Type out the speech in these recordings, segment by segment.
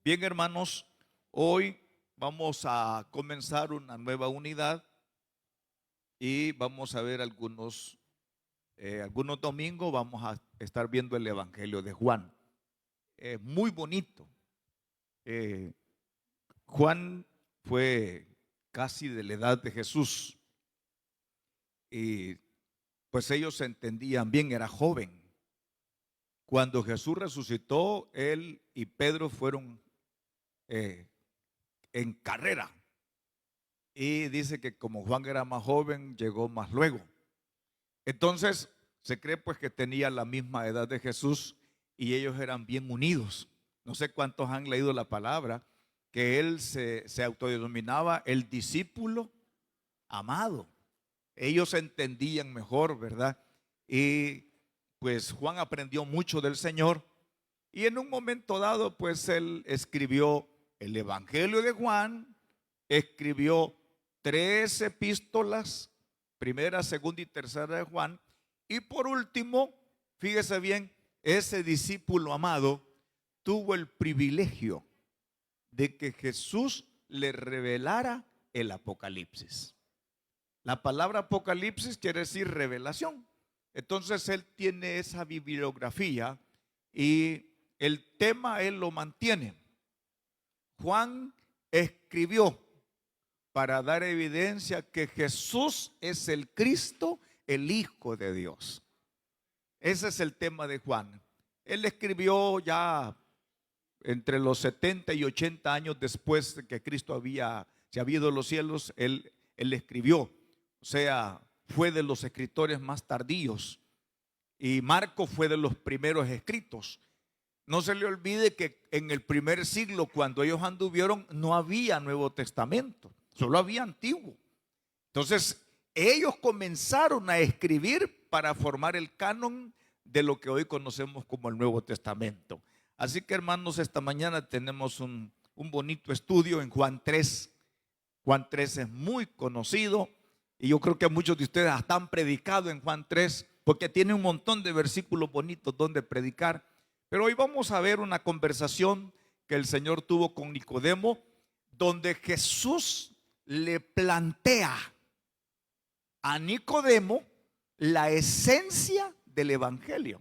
Bien, hermanos, hoy vamos a comenzar una nueva unidad y vamos a ver algunos domingos vamos a estar viendo el Evangelio de Juan. Muy bonito. Eh, Juan fue casi de la edad de Jesús y pues ellos se entendían bien, era joven. Cuando Jesús resucitó, él y Pedro fueron eh, en carrera. Y dice que como Juan era más joven, llegó más luego. Entonces, se cree pues que tenía la misma edad de Jesús y ellos eran bien unidos. No sé cuántos han leído la palabra, que él se autodenominaba el discípulo amado. Ellos entendían mejor, ¿verdad? Y pues Juan aprendió mucho del Señor y en un momento dado pues él escribió el Evangelio de Juan, escribió 3 epístolas, primera, segunda y tercera de Juan, y por último, fíjese bien, ese discípulo amado tuvo el privilegio de que Jesús le revelara el Apocalipsis. La palabra Apocalipsis quiere decir revelación. Entonces él tiene esa bibliografía y el tema él lo mantiene. Juan escribió para dar evidencia que Jesús es el Cristo, el Hijo de Dios. Ese es el tema de Juan. Él escribió ya entre los 70 y 80 años después de que Cristo se había ido a los cielos, él escribió. O sea, fue de los escritores más tardíos. Y Marco fue de los primeros escritos. No se le olvide que en el primer siglo, cuando ellos anduvieron, no había Nuevo Testamento, solo había Antiguo. Entonces, ellos comenzaron a escribir para formar el canon de lo que hoy conocemos como el Nuevo Testamento. Así que, hermanos, esta mañana tenemos un bonito estudio en Juan 3. Juan 3 es muy conocido y yo creo que muchos de ustedes hasta han predicado en Juan 3 porque tiene un montón de versículos bonitos donde predicar. Pero hoy vamos a ver una conversación que el Señor tuvo con Nicodemo, donde Jesús le plantea a Nicodemo la esencia del Evangelio.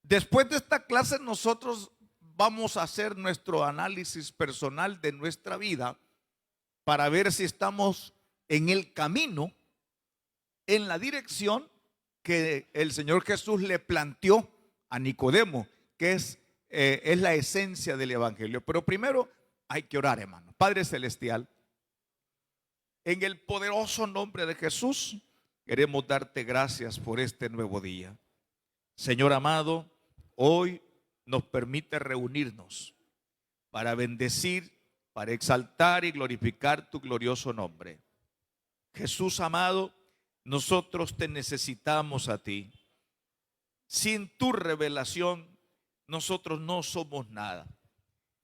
Después de esta clase nosotros vamos a hacer nuestro análisis personal de nuestra vida para ver si estamos en el camino, en la dirección que el Señor Jesús le planteó a Nicodemo, que es la esencia del Evangelio. Pero primero hay que orar, hermano. Padre Celestial, en el poderoso nombre de Jesús, queremos darte gracias por este nuevo día. Señor amado, hoy nos permite reunirnos para bendecir, para exaltar y glorificar tu glorioso nombre. Jesús amado, nosotros te necesitamos a ti. Sin tu revelación, nosotros no somos nada.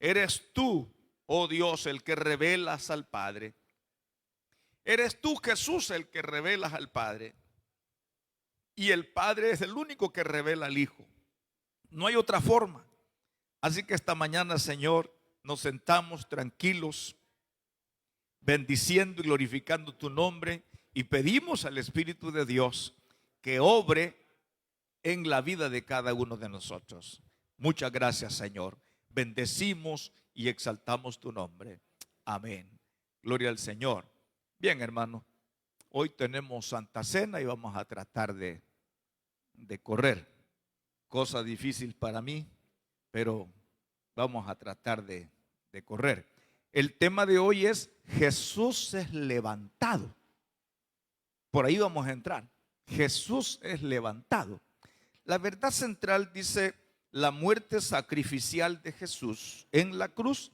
Eres tú, oh Dios, el que revelas al Padre. Eres tú, Jesús, el que revelas al Padre. Y el Padre es el único que revela al Hijo. No hay otra forma. Así que esta mañana, Señor, nos sentamos tranquilos, bendiciendo y glorificando tu nombre, y pedimos al Espíritu de Dios que obre en la vida de cada uno de nosotros. Muchas gracias, Señor. Bendecimos y exaltamos tu nombre. Amén. Gloria al Señor. Bien, hermano, hoy tenemos Santa Cena y vamos a tratar de correr. Cosa difícil para mí, pero vamos a tratar de correr. El tema de hoy es Jesús es levantado. Por ahí vamos a entrar. Jesús es levantado. La verdad central dice: la muerte sacrificial de Jesús en la cruz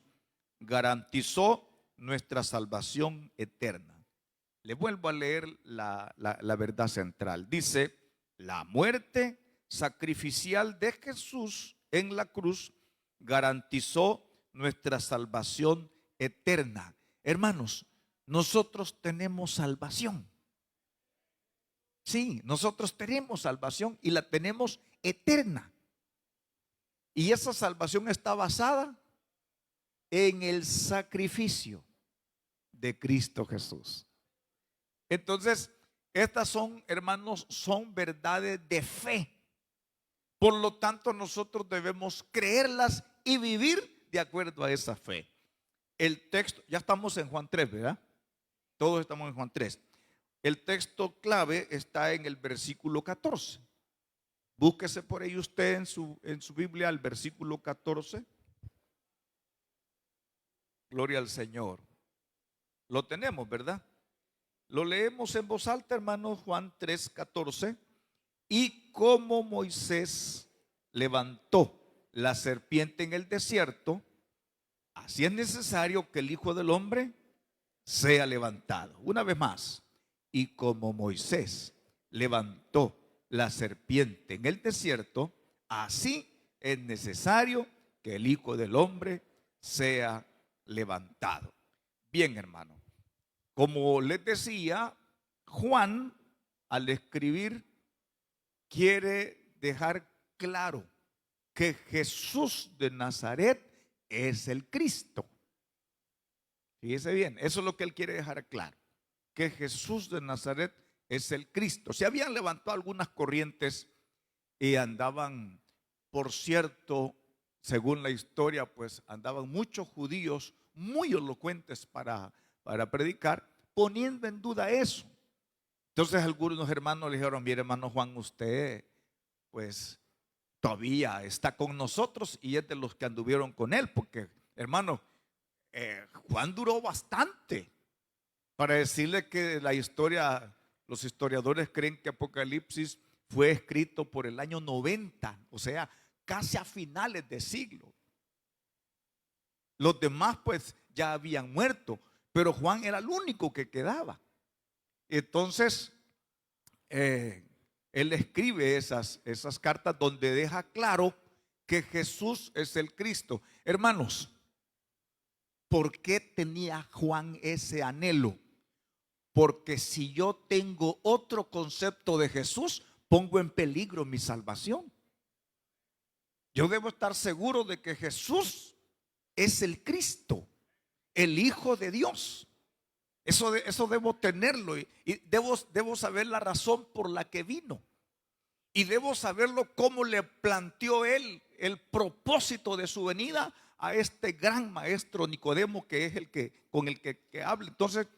garantizó nuestra salvación eterna. Le vuelvo a leer la verdad central. Dice: la muerte sacrificial de Jesús en la cruz garantizó nuestra salvación eterna. Hermanos, nosotros tenemos salvación. Sí, nosotros tenemos salvación y la tenemos eterna. Y esa salvación está basada en el sacrificio de Cristo Jesús. Entonces, estas son, hermanos, son verdades de fe. Por lo tanto, nosotros debemos creerlas y vivir de acuerdo a esa fe. El texto, ya estamos en Juan 3, ¿verdad? Todos estamos en Juan 3. El texto clave está en el versículo 14. Búsquese por ahí usted en su Biblia el versículo 14. Gloria al Señor. Lo tenemos, ¿verdad? Lo leemos en voz alta, hermanos. Juan 3:14. Y como Moisés levantó la serpiente en el desierto, así es necesario que el Hijo del Hombre sea levantado. Una vez más. Y como Moisés levantó la serpiente en el desierto, así es necesario que el Hijo del Hombre sea levantado. Bien, hermano. Como les decía, Juan, al escribir, quiere dejar claro que Jesús de Nazaret es el Cristo. Fíjese bien, eso es lo que él quiere dejar claro, que Jesús de Nazaret es el Cristo. Se habían levantado algunas corrientes y andaban, por cierto, según la historia, pues andaban muchos judíos muy elocuentes para predicar, poniendo en duda eso. Entonces algunos hermanos le dijeron: mire, hermano Juan, usted pues todavía está con nosotros y es de los que anduvieron con él, porque hermano, Juan duró bastante. Para decirle que la historia, los historiadores creen que Apocalipsis fue escrito por el año 90, o sea, casi a finales de siglo. Los demás pues ya habían muerto, pero Juan era el único que quedaba. Entonces, él escribe esas cartas donde deja claro que Jesús es el Cristo. Hermanos, ¿por qué tenía Juan ese anhelo? Porque si yo tengo otro concepto de Jesús, pongo en peligro mi salvación. Yo debo estar seguro de que Jesús es el Cristo, el Hijo de Dios. Eso debo tenerlo y debo saber la razón por la que vino. Y debo saberlo cómo le planteó él el propósito de su venida a este gran maestro Nicodemo, que es el que con el que habla. Entonces,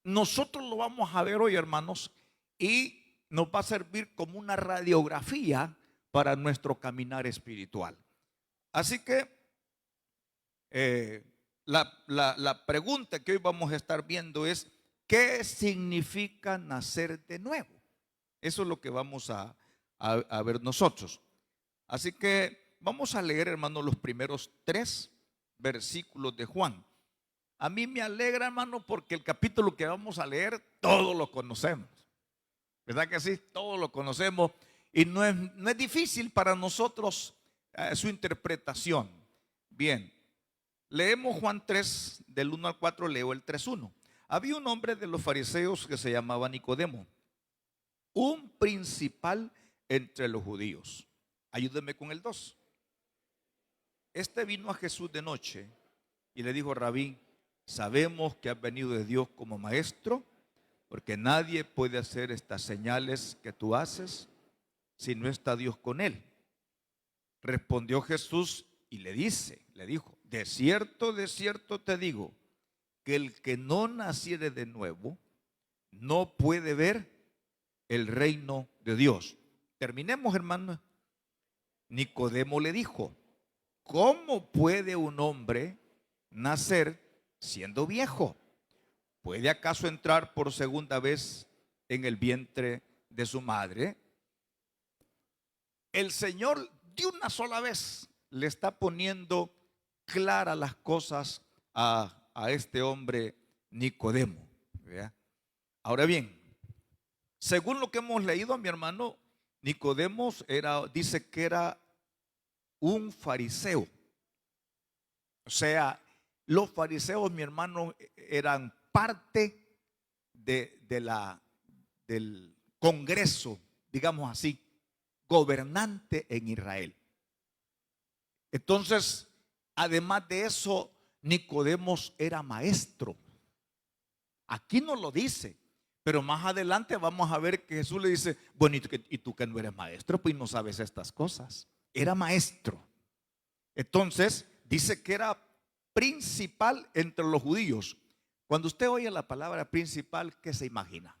nosotros lo vamos a ver hoy, hermanos, y nos va a servir como una radiografía para nuestro caminar espiritual. Así que la pregunta que hoy vamos a estar viendo es: ¿qué significa nacer de nuevo? Eso es lo que vamos a ver nosotros. Así que vamos a leer, hermanos, los primeros 3 versículos de Juan. A mí me alegra, hermano, porque el capítulo que vamos a leer todos lo conocemos, ¿verdad que sí? Todos lo conocemos y no es difícil para nosotros su interpretación. Bien, leemos Juan 3 del 1 al 4, leo el 3:1. Había un hombre de los fariseos que se llamaba Nicodemo, un principal entre los judíos. Ayúdeme con el 2. Este vino a Jesús de noche y le dijo: Rabí, sabemos que has venido de Dios como maestro, porque nadie puede hacer estas señales que tú haces si no está Dios con él. Respondió Jesús y le dijo: de cierto te digo, que el que no naciere de nuevo no puede ver el reino de Dios. Terminemos, hermano. Nicodemo le dijo: ¿cómo puede un hombre nacer siendo viejo? ¿Puede acaso entrar por segunda vez en el vientre de su madre? El Señor de una sola vez le está poniendo claras las cosas a este hombre Nicodemo, ¿verdad? Ahora bien, según lo que hemos leído, mi hermano, Nicodemo dice que era un fariseo. O sea, los fariseos, mi hermano, eran parte del Congreso, digamos así, gobernante en Israel. Entonces, además de eso, Nicodemos era maestro. Aquí no lo dice, pero más adelante vamos a ver que Jesús le dice, bueno, ¿y tú que no eres maestro? Pues no sabes estas cosas. Era maestro. Entonces, dice que era principal entre los judíos. Cuando usted oye la palabra principal, ¿qué se imagina?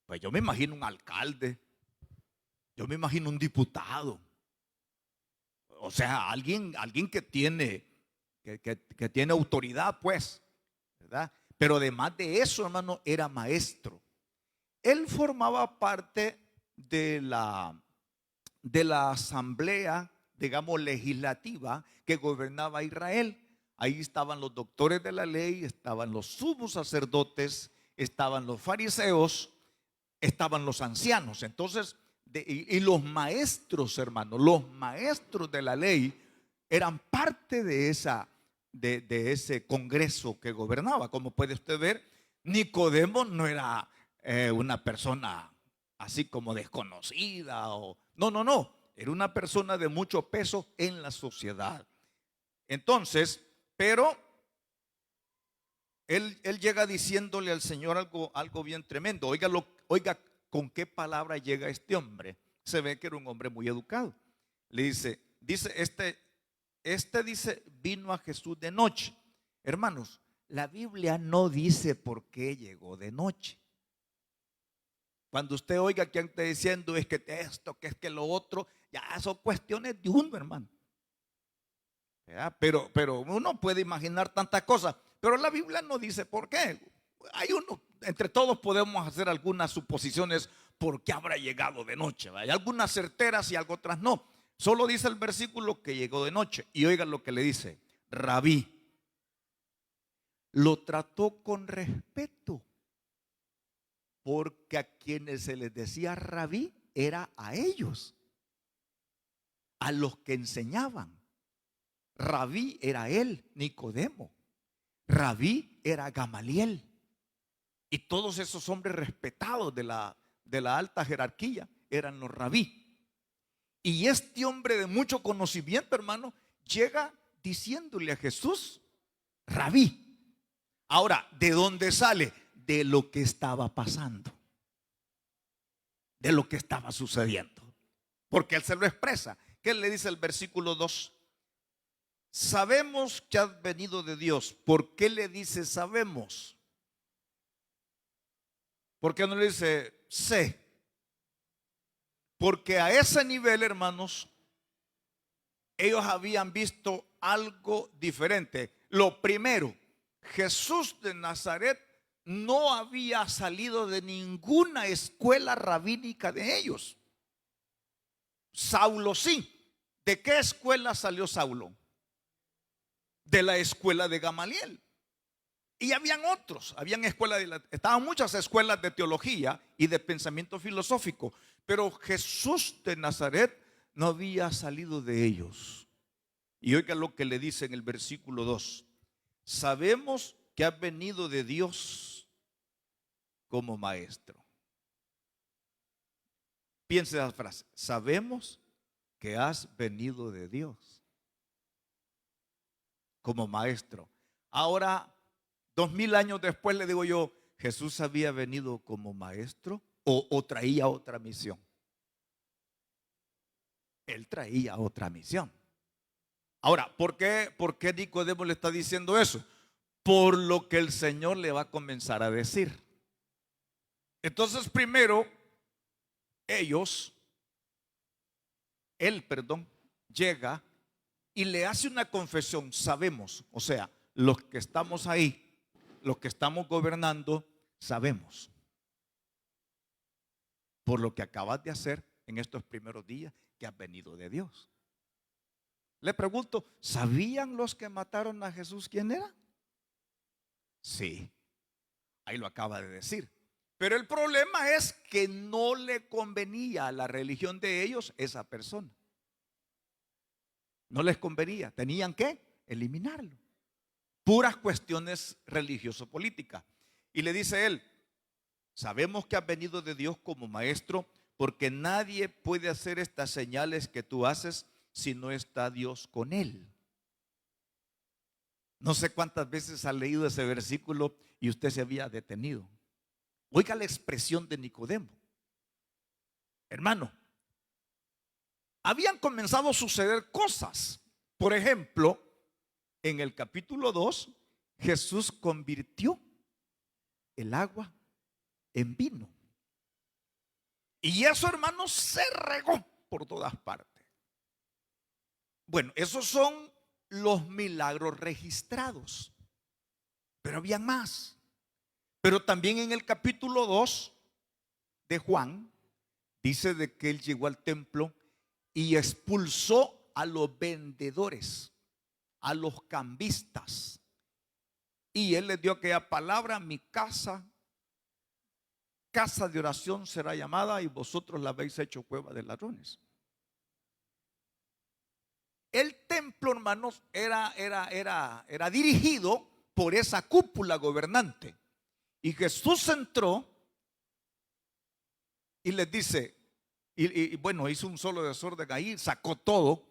Pues yo me imagino un alcalde, yo me imagino un diputado, o sea, alguien que tiene, que tiene autoridad, pues, ¿verdad? Pero además de eso, hermano, era maestro. Él formaba parte de la asamblea, digamos, legislativa que gobernaba Israel. Ahí estaban los doctores de la ley, estaban los sumos sacerdotes, estaban los fariseos, estaban los ancianos. Entonces, y los maestros, hermanos, los maestros de la ley eran parte de ese congreso que gobernaba. Como puede usted ver, Nicodemo no era una persona así como desconocida no, era una persona de mucho peso en la sociedad. Entonces, pero él llega diciéndole al Señor algo bien tremendo. Oiga con qué palabra llega este hombre. Se ve que era un hombre muy educado. Le dice dice, vino a Jesús de noche. Hermanos, la Biblia no dice por qué llegó de noche. Cuando usted oiga que está diciendo es que esto, que es que lo otro, ya son cuestiones de uno, hermano. Pero uno puede imaginar tantas cosas, pero la Biblia no dice por qué. Entre todos podemos hacer algunas suposiciones por qué habrá llegado de noche. Hay algunas certeras y algo otras no. Solo dice el versículo que llegó de noche. Y oigan lo que le dice: Rabí. Lo trató con respeto, porque a quienes se les decía rabí era a ellos, a los que enseñaban. Rabí era él, Nicodemo. Rabí era Gamaliel. Y todos esos hombres respetados de la alta jerarquía eran los rabí. Y este hombre de mucho conocimiento, hermano, llega diciéndole a Jesús, rabí. Ahora, ¿de dónde sale? De lo que estaba pasando, de lo que estaba sucediendo. Porque él se lo expresa. ¿Qué le dice el versículo 2? Sabemos que has venido de Dios. ¿Por qué le dice sabemos? ¿Por qué no le dice sé? Porque a ese nivel, hermanos, ellos habían visto algo diferente. Lo primero, Jesús de Nazaret no había salido de ninguna escuela rabínica de ellos. Saulo sí. ¿De qué escuela salió Saulo? De la escuela de Gamaliel. Y habían otros, estaban muchas escuelas de teología y de pensamiento filosófico, pero Jesús de Nazaret no había salido de ellos. Y oiga lo que le dice en el versículo 2: sabemos que has venido de Dios como maestro. Piense esa frase: sabemos que has venido de Dios como maestro. Ahora, 2000 años después, le digo yo, ¿Jesús había venido como maestro o traía otra misión? Él traía otra misión. Ahora, ¿por qué Nicodemo le está diciendo eso? Por lo que el Señor le va a comenzar a decir. Entonces, primero, él, llega y le hace una confesión. Sabemos, o sea, los que estamos ahí, los que estamos gobernando, sabemos por lo que acabas de hacer en estos primeros días que has venido de Dios. Le pregunto, ¿sabían los que mataron a Jesús quién era? Sí, ahí lo acaba de decir. Pero el problema es que no le convenía a la religión de ellos esa persona. No les convenía, tenían que eliminarlo. Puras cuestiones religioso-políticas. Y le dice él: sabemos que has venido de Dios como maestro, porque nadie puede hacer estas señales que tú haces si no está Dios con él. No sé cuántas veces ha leído ese versículo y usted se había detenido. Oiga la expresión de Nicodemo. Hermano, habían comenzado a suceder cosas. Por ejemplo, en el capítulo 2, Jesús convirtió el agua en vino. Y eso, hermano, se regó por todas partes. Bueno, esos son los milagros registrados. Pero había más. Pero también en el capítulo 2 de Juan, dice de que él llegó al templo y expulsó a los vendedores, a los cambistas. Y él les dio aquella palabra: mi casa, casa de oración será llamada, y vosotros la habéis hecho cueva de ladrones. El templo, hermanos, era dirigido por esa cúpula gobernante. Y Jesús entró y les dice, y bueno, hizo un solo desorden ahí, sacó todo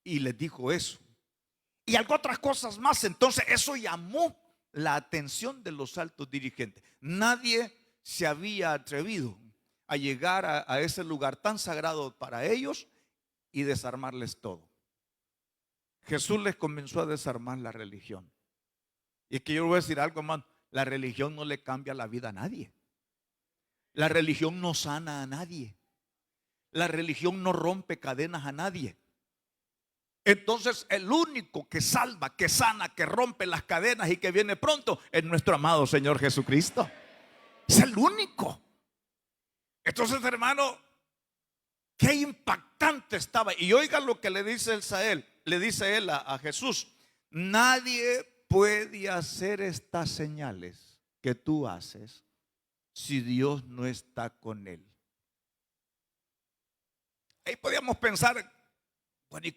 y les dijo eso. Y algo otras cosas más. Entonces eso llamó la atención de los altos dirigentes. Nadie se había atrevido a llegar a ese lugar tan sagrado para ellos y desarmarles todo. Jesús les comenzó a desarmar la religión. Y es que yo voy a decir algo, hermano: la religión no le cambia la vida a nadie. La religión no sana a nadie. La religión no rompe cadenas a nadie. Entonces el único que salva, que sana, que rompe las cadenas y que viene pronto es nuestro amado Señor Jesucristo. Es el único. Entonces, hermano, qué impactante estaba. Y oiga lo que le dice él a Jesús: nadie puede hacer estas señales que tú haces si Dios no está con él. Ahí podíamos pensar, bueno, ¿y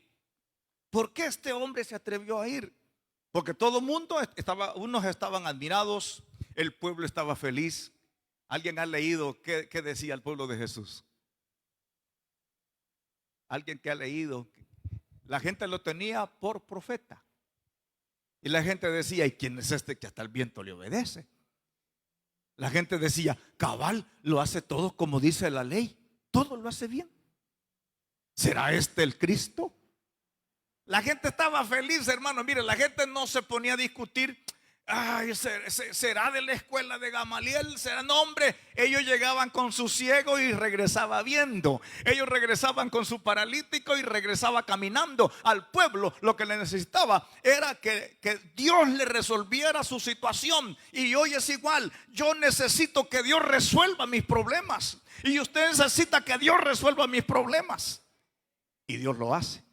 por qué este hombre se atrevió a ir? Porque todo el mundo estaba, unos estaban admirados, el pueblo estaba feliz. ¿Alguien ha leído qué decía el pueblo de Jesús? ¿Alguien que ha leído? La gente lo tenía por profeta. Y la gente decía: ¿y quién es este que hasta el viento le obedece? La gente decía: cabal, lo hace todo como dice la ley, todo lo hace bien. ¿Será este el Cristo? La gente estaba feliz, hermano. Mire, la gente no se ponía a discutir: ay, será de la escuela de Gamaliel, será. No, hombre, ellos llegaban con su ciego y regresaba viendo. Ellos regresaban con su paralítico y regresaba caminando. Al pueblo lo que le necesitaba era que Dios le resolviera su situación. Y hoy es igual. Yo necesito que Dios resuelva mis problemas, y usted necesita que Dios resuelva mis problemas, y Dios lo hace.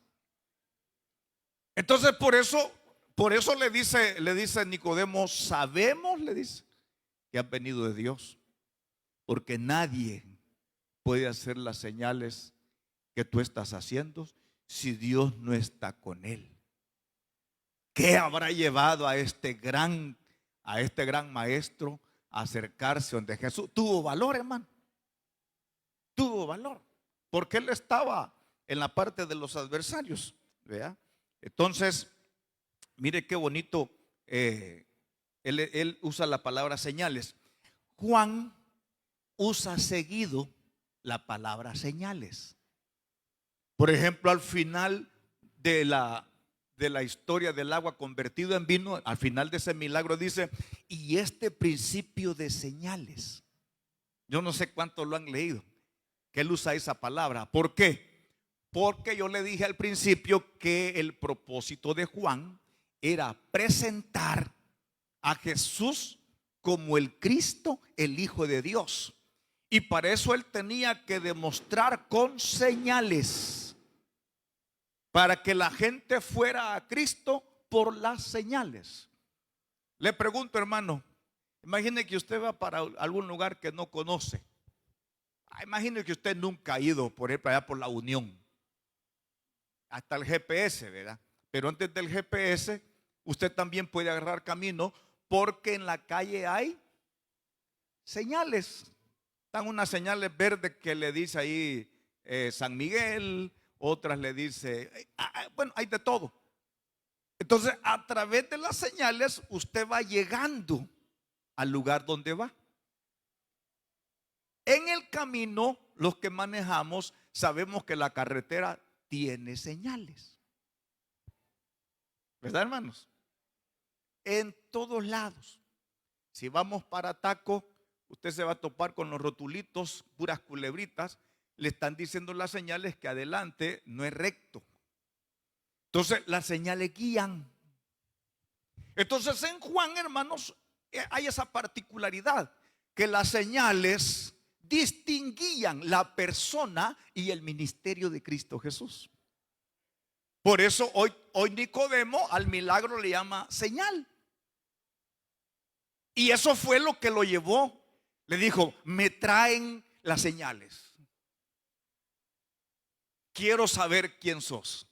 Entonces por eso le dice Nicodemo: sabemos, le dice, que has venido de Dios, porque nadie puede hacer las señales que tú estás haciendo si Dios no está con él. ¿Qué habrá llevado a este gran maestro a acercarse donde Jesús? Tuvo valor, hermano. Tuvo valor, porque él estaba en la parte de los adversarios, ¿verdad? Entonces, mire qué bonito, él usa la palabra señales. Juan usa seguido la palabra señales. Por ejemplo, al final de la historia del agua convertido en vino, al final de ese milagro dice: y este principio de señales. Yo no sé cuántos lo han leído, que él usa esa palabra. ¿Por qué? Porque yo le dije al principio que el propósito de Juan era presentar a Jesús como el Cristo, el Hijo de Dios. Y para eso él tenía que demostrar con señales, para que la gente fuera a Cristo por las señales. Le pregunto, hermano, imagine que usted va para algún lugar que no conoce. Imagine que usted nunca ha ido por ahí para allá por la Unión. Hasta el GPS, ¿verdad? Pero antes del GPS, usted también puede agarrar camino, porque en la calle hay señales. Están unas señales verdes que le dice ahí San Miguel, otras le dice, bueno, hay de todo. Entonces Entonces, a través de las señales, usted va llegando al lugar donde va. En el camino, los que manejamos sabemos que la carretera tiene señales. ¿Verdad, hermanos? En todos lados. Si vamos para Taco, usted se va a topar con los rotulitos, puras culebritas. Le están diciendo las señales que adelante no es recto. Entonces, las señales guían. Entonces, en Juan, hermanos, hay esa particularidad, que las señales distinguían la persona y el ministerio de Cristo Jesús. Por eso hoy Nicodemo al milagro le llama señal. Y eso fue lo que lo llevó. Le dijo, me traen las señales. Quiero saber quién sos.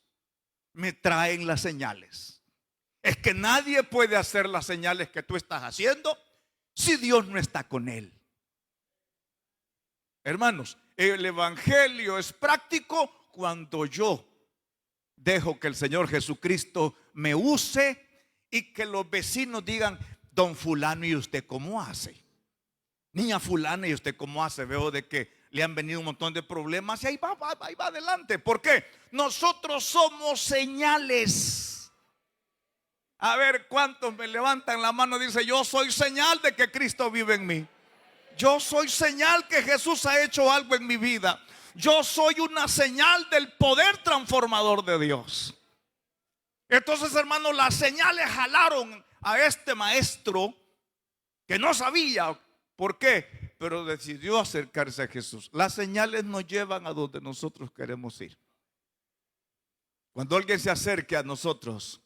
Me traen las señales. Es que nadie puede hacer las señales que tú estás haciendo si Dios no está con él. Hermanos, el evangelio es práctico cuando yo dejo que el Señor Jesucristo me use y que los vecinos digan, don fulano, ¿y usted cómo hace? Niña fulana, ¿y usted cómo hace? Veo de que le han venido un montón de problemas y ahí va adelante. ¿Por qué? Nosotros somos señales. A ver, ¿cuántos me levantan la mano y dicen, yo soy señal de que Cristo vive en mí? Yo soy señal que Jesús ha hecho algo en mi vida. Yo soy una señal del poder transformador de Dios. Entonces, hermanos, las señales jalaron a este maestro que no sabía por qué, pero decidió acercarse a Jesús. Las señales nos llevan a donde nosotros queremos ir. Cuando alguien se acerque a nosotros,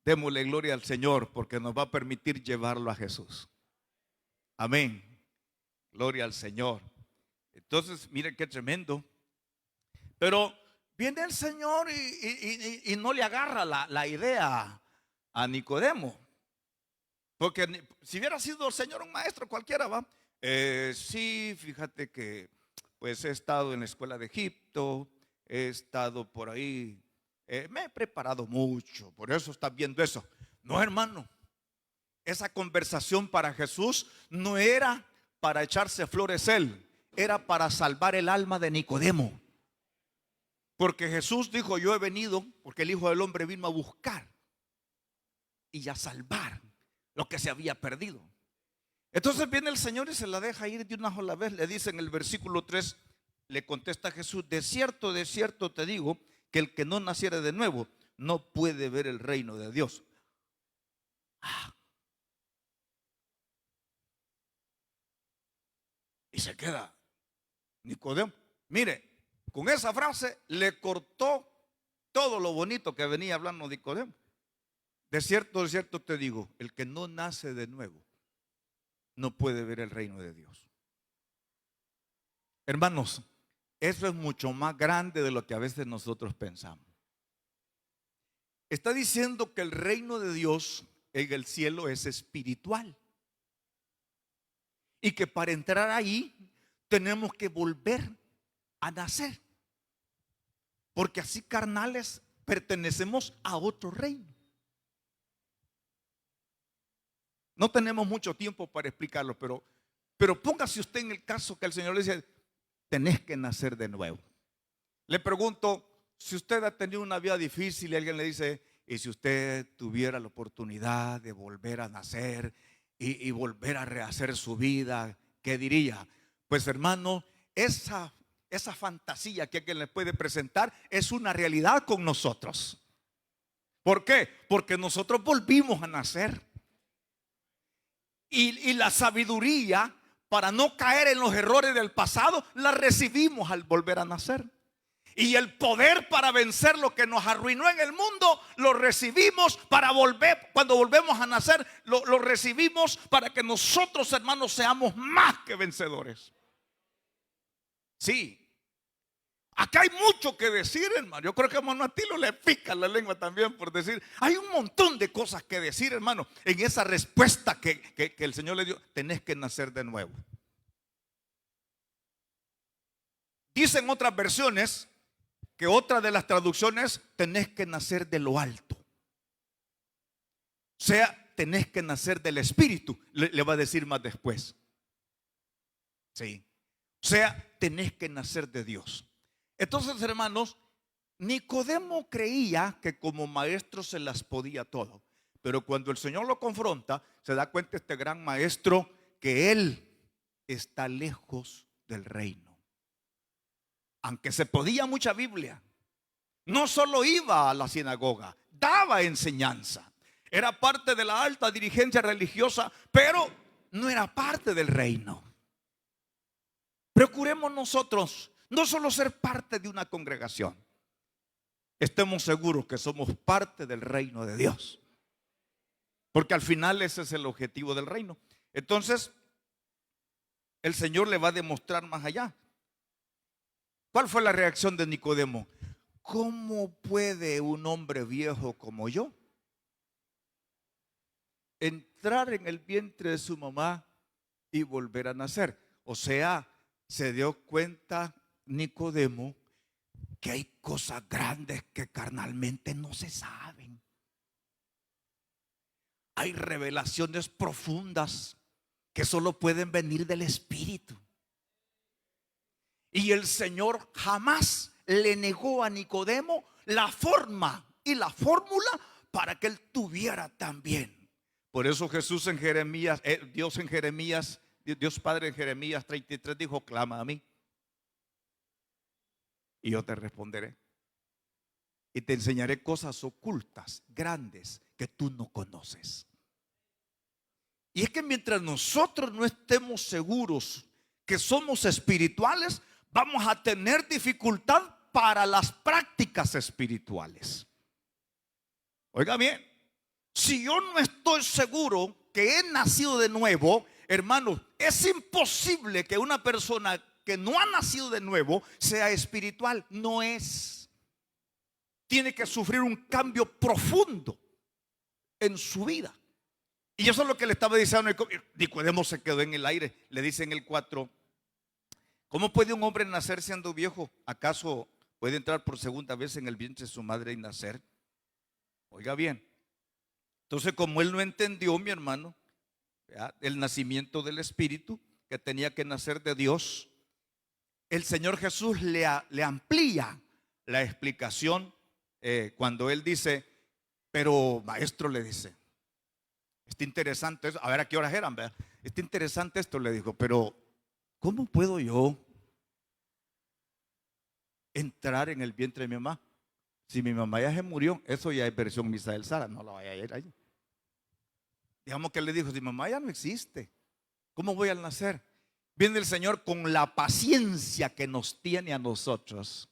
démosle gloria al Señor, porque nos va a permitir llevarlo a Jesús. Amén. Gloria al Señor. Entonces, miren qué tremendo. Pero viene el Señor y no le agarra la idea a Nicodemo. Porque si hubiera sido el Señor un maestro cualquiera, va. Sí, fíjate que pues he estado en la escuela de Egipto, he estado por ahí, me he preparado mucho, por eso estás viendo eso. No, hermano, esa conversación para Jesús no era para echarse flores él, era para salvar el alma de Nicodemo. Porque Jesús dijo, yo he venido, porque el Hijo del Hombre vino a buscar y a salvar lo que se había perdido. Entonces viene el Señor y se la deja ir de una sola vez. Le dice en el versículo 3, le contesta Jesús, de cierto te digo, que el que no naciere de nuevo no puede ver el reino de Dios. Y se queda Nicodemo. Mire, con esa frase le cortó todo lo bonito que venía hablando Nicodemo. De cierto te digo, el que no nace de nuevo no puede ver el reino de Dios. Hermanos, eso es mucho más grande de lo que a veces nosotros pensamos. Está diciendo que el reino de Dios en el cielo es espiritual. Y que para entrar ahí tenemos que volver a nacer. Porque así carnales pertenecemos a otro reino. No tenemos mucho tiempo para explicarlo, pero póngase usted en el caso que el Señor le dice, tenés que nacer de nuevo. Le pregunto, si usted ha tenido una vida difícil y alguien le dice, y si usted tuviera la oportunidad de volver a nacer y volver a rehacer su vida, ¿qué diría? Pues hermano, esa fantasía que alguien le puede presentar es una realidad con nosotros. ¿Por qué? Porque nosotros volvimos a nacer. Y la sabiduría para no caer en los errores del pasado la recibimos al volver a nacer. Y el poder para vencer lo que nos arruinó en el mundo lo recibimos para volver. Cuando volvemos a nacer lo recibimos para que nosotros, hermanos, seamos más que vencedores. Sí. Acá hay mucho que decir, hermano. Yo creo que a hermano Atilo le pica la lengua también por decir. Hay un montón de cosas que decir, hermano, en esa respuesta que el Señor le dio. Tenés que nacer de nuevo. Dicen otras versiones que otra de las traducciones, tenés que nacer de lo alto. sea, tenés que nacer del Espíritu, le va a decir más después. Sí. O sea, tenés que nacer de Dios. Entonces, hermanos, Nicodemo creía que como maestro se las podía todo. Pero cuando el Señor lo confronta, se da cuenta este gran maestro que él está lejos del reino. Aunque se podía mucha Biblia, no solo iba a la sinagoga, daba enseñanza. Era parte de la alta dirigencia religiosa, pero no era parte del reino. Procuremos nosotros no solo ser parte de una congregación, estemos seguros que somos parte del reino de Dios. Porque al final ese es el objetivo del reino. Entonces, el Señor le va a demostrar más allá. ¿Cuál fue la reacción de Nicodemo? ¿Cómo puede un hombre viejo como yo entrar en el vientre de su mamá y volver a nacer? O sea, se dio cuenta Nicodemo que hay cosas grandes que carnalmente no se saben. Hay revelaciones profundas que solo pueden venir del Espíritu. Y el Señor jamás le negó a Nicodemo la forma y la fórmula para que él tuviera también. Por eso Jesús en Jeremías, Dios en Jeremías, Dios Padre en Jeremías 33 dijo: clama a mí y yo te responderé. Y te enseñaré cosas ocultas, grandes, que tú no conoces. Y es que mientras nosotros no estemos seguros que somos espirituales, vamos a tener dificultad para las prácticas espirituales. Oiga bien, si yo no estoy seguro que he nacido de nuevo, hermano, es imposible que una persona que no ha nacido de nuevo sea espiritual. No es. Tiene que sufrir un cambio profundo en su vida. Y eso es lo que le estaba diciendo Nicodemo. Se quedó en el aire. Le dice en el 4: ¿cómo puede un hombre nacer siendo viejo? ¿Acaso puede entrar por segunda vez en el vientre de su madre y nacer? Oiga bien. Entonces, como él no entendió, mi hermano, ¿verdad?, el nacimiento del Espíritu, que tenía que nacer de Dios, el Señor Jesús le amplía la explicación cuando él dice: pero maestro, le dice, está interesante eso. A ver a qué horas eran, ¿verdad? Está interesante esto, le dijo, pero ¿cómo puedo yo entrar en el vientre de mi mamá? Si mi mamá ya se murió, eso ya es versión Misael Sara, no la vaya a ir ahí. Digamos que le dijo: si mamá ya no existe, ¿cómo voy a nacer? Viene el Señor con la paciencia que nos tiene a nosotros.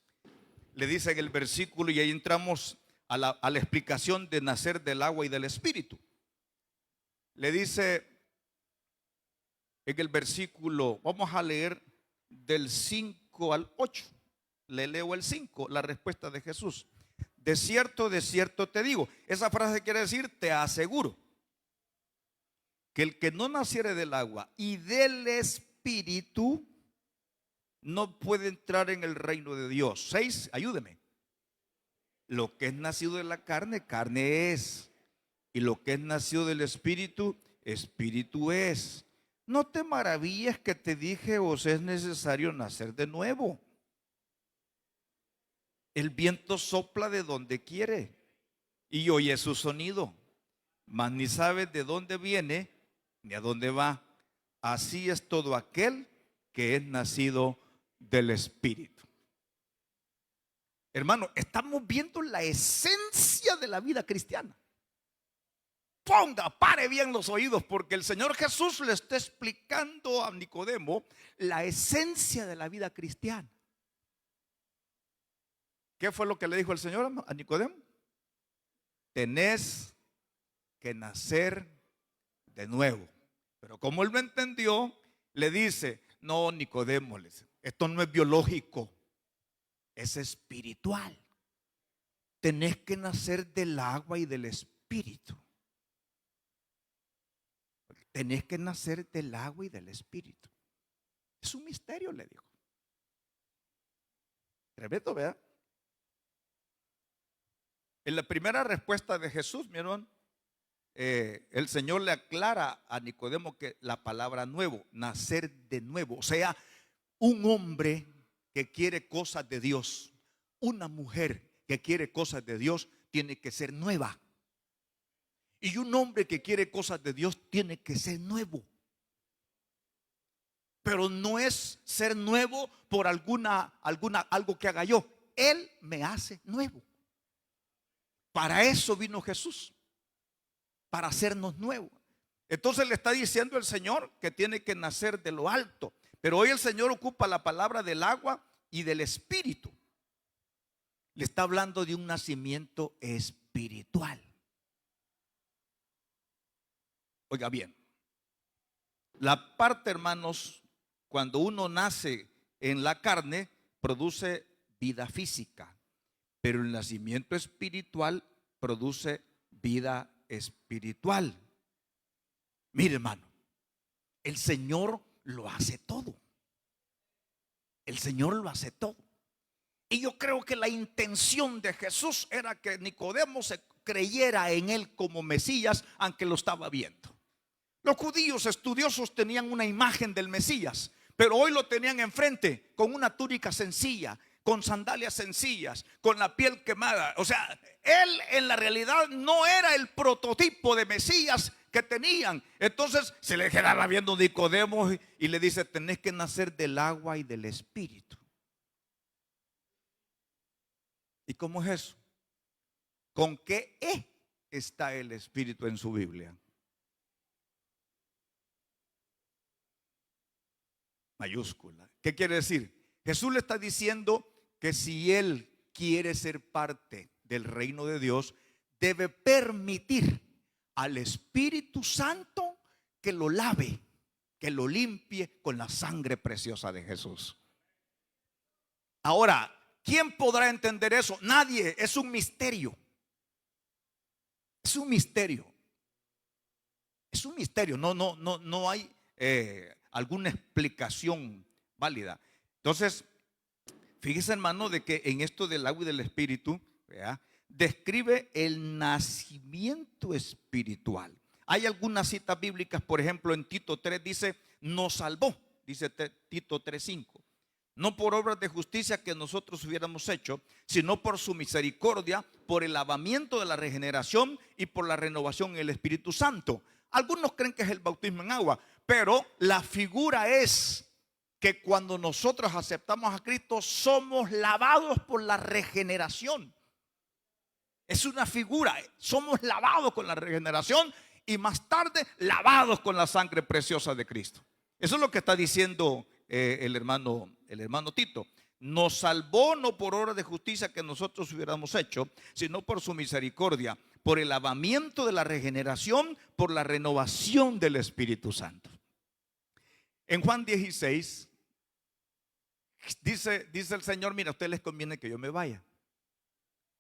Le dice en el versículo, y ahí entramos a la explicación de nacer del agua y del Espíritu. Le dice en el versículo, vamos a leer del 5 al 8. Le leo el 5, la respuesta de Jesús. De cierto te digo. Esa frase quiere decir: te aseguro que el que no naciere del agua y del Espíritu no puede entrar en el reino de Dios. 6, ayúdeme. Lo que es nacido de la carne, carne es. Y lo que es nacido del Espíritu, Espíritu es. No te maravilles que te dije: os es necesario nacer de nuevo. El viento sopla de donde quiere y oye su sonido, mas ni sabes de dónde viene ni a dónde va. Así es todo aquel que es nacido del Espíritu. Hermano, estamos viendo la esencia de la vida cristiana. Pare bien los oídos, porque el Señor Jesús le está explicando a Nicodemo la esencia de la vida cristiana. ¿Qué fue lo que le dijo el Señor a Nicodemo? Tenés que nacer de nuevo. Pero como él no entendió, le dice: no, Nicodemo, esto no es biológico, es espiritual. Tenés que nacer del agua y del Espíritu. Tenés que nacer del agua y del Espíritu. Es un misterio, le dijo. Tremendo, ¿verdad? En la primera respuesta de Jesús, mi hermano, el Señor le aclara a Nicodemo que la palabra nuevo, nacer de nuevo, o sea, un hombre que quiere cosas de Dios, una mujer que quiere cosas de Dios, tiene que ser nueva. Y un hombre que quiere cosas de Dios tiene que ser nuevo. Pero no es ser nuevo por algo que haga yo. Él me hace nuevo. Para eso vino Jesús, para hacernos nuevos. Entonces le está diciendo el Señor que tiene que nacer de lo alto. Pero hoy el Señor ocupa la palabra del agua y del espíritu. Le está hablando de un nacimiento espiritual. Oiga bien, la parte, hermanos, cuando uno nace en la carne, produce vida física, pero el nacimiento espiritual produce vida espiritual. Mire, hermano, el Señor lo hace todo. El Señor lo hace todo. Y yo creo que la intención de Jesús era que Nicodemo se creyera en él como Mesías, aunque lo estaba viendo. Los judíos estudiosos tenían una imagen del Mesías, pero hoy lo tenían enfrente con una túnica sencilla, con sandalias sencillas, con la piel quemada. O sea, él en la realidad no era el prototipo de Mesías que tenían. Entonces se le quedaba viendo Nicodemo y le dice: tenés que nacer del agua y del espíritu. ¿Y cómo es eso? ¿Con qué está el espíritu en su Biblia? Mayúscula. ¿Qué quiere decir? Jesús le está diciendo que si él quiere ser parte del reino de Dios, debe permitir al Espíritu Santo que lo lave, que lo limpie con la sangre preciosa de Jesús. Ahora, ¿quién podrá entender eso? Nadie. Es un misterio. Es un misterio. Es un misterio. No hay alguna explicación válida. Entonces, fíjese, hermano, de que en esto del agua y del espíritu, ¿verdad?, describe el nacimiento espiritual. Hay algunas citas bíblicas, por ejemplo, en Tito 3 dice: nos salvó, dice Tito 3:5. No por obras de justicia que nosotros hubiéramos hecho, sino por su misericordia, por el lavamiento de la regeneración y por la renovación en el Espíritu Santo. Algunos creen que es el bautismo en agua, pero la figura es que cuando nosotros aceptamos a Cristo, somos lavados por la regeneración. Es una figura, somos lavados con la regeneración y más tarde lavados con la sangre preciosa de Cristo. Eso es lo que está diciendo el hermano Tito. Nos salvó no por obra de justicia que nosotros hubiéramos hecho, sino por su misericordia, por el lavamiento de la regeneración, por la renovación del Espíritu Santo. En Juan 16 dice el Señor: mira, a ustedes les conviene que yo me vaya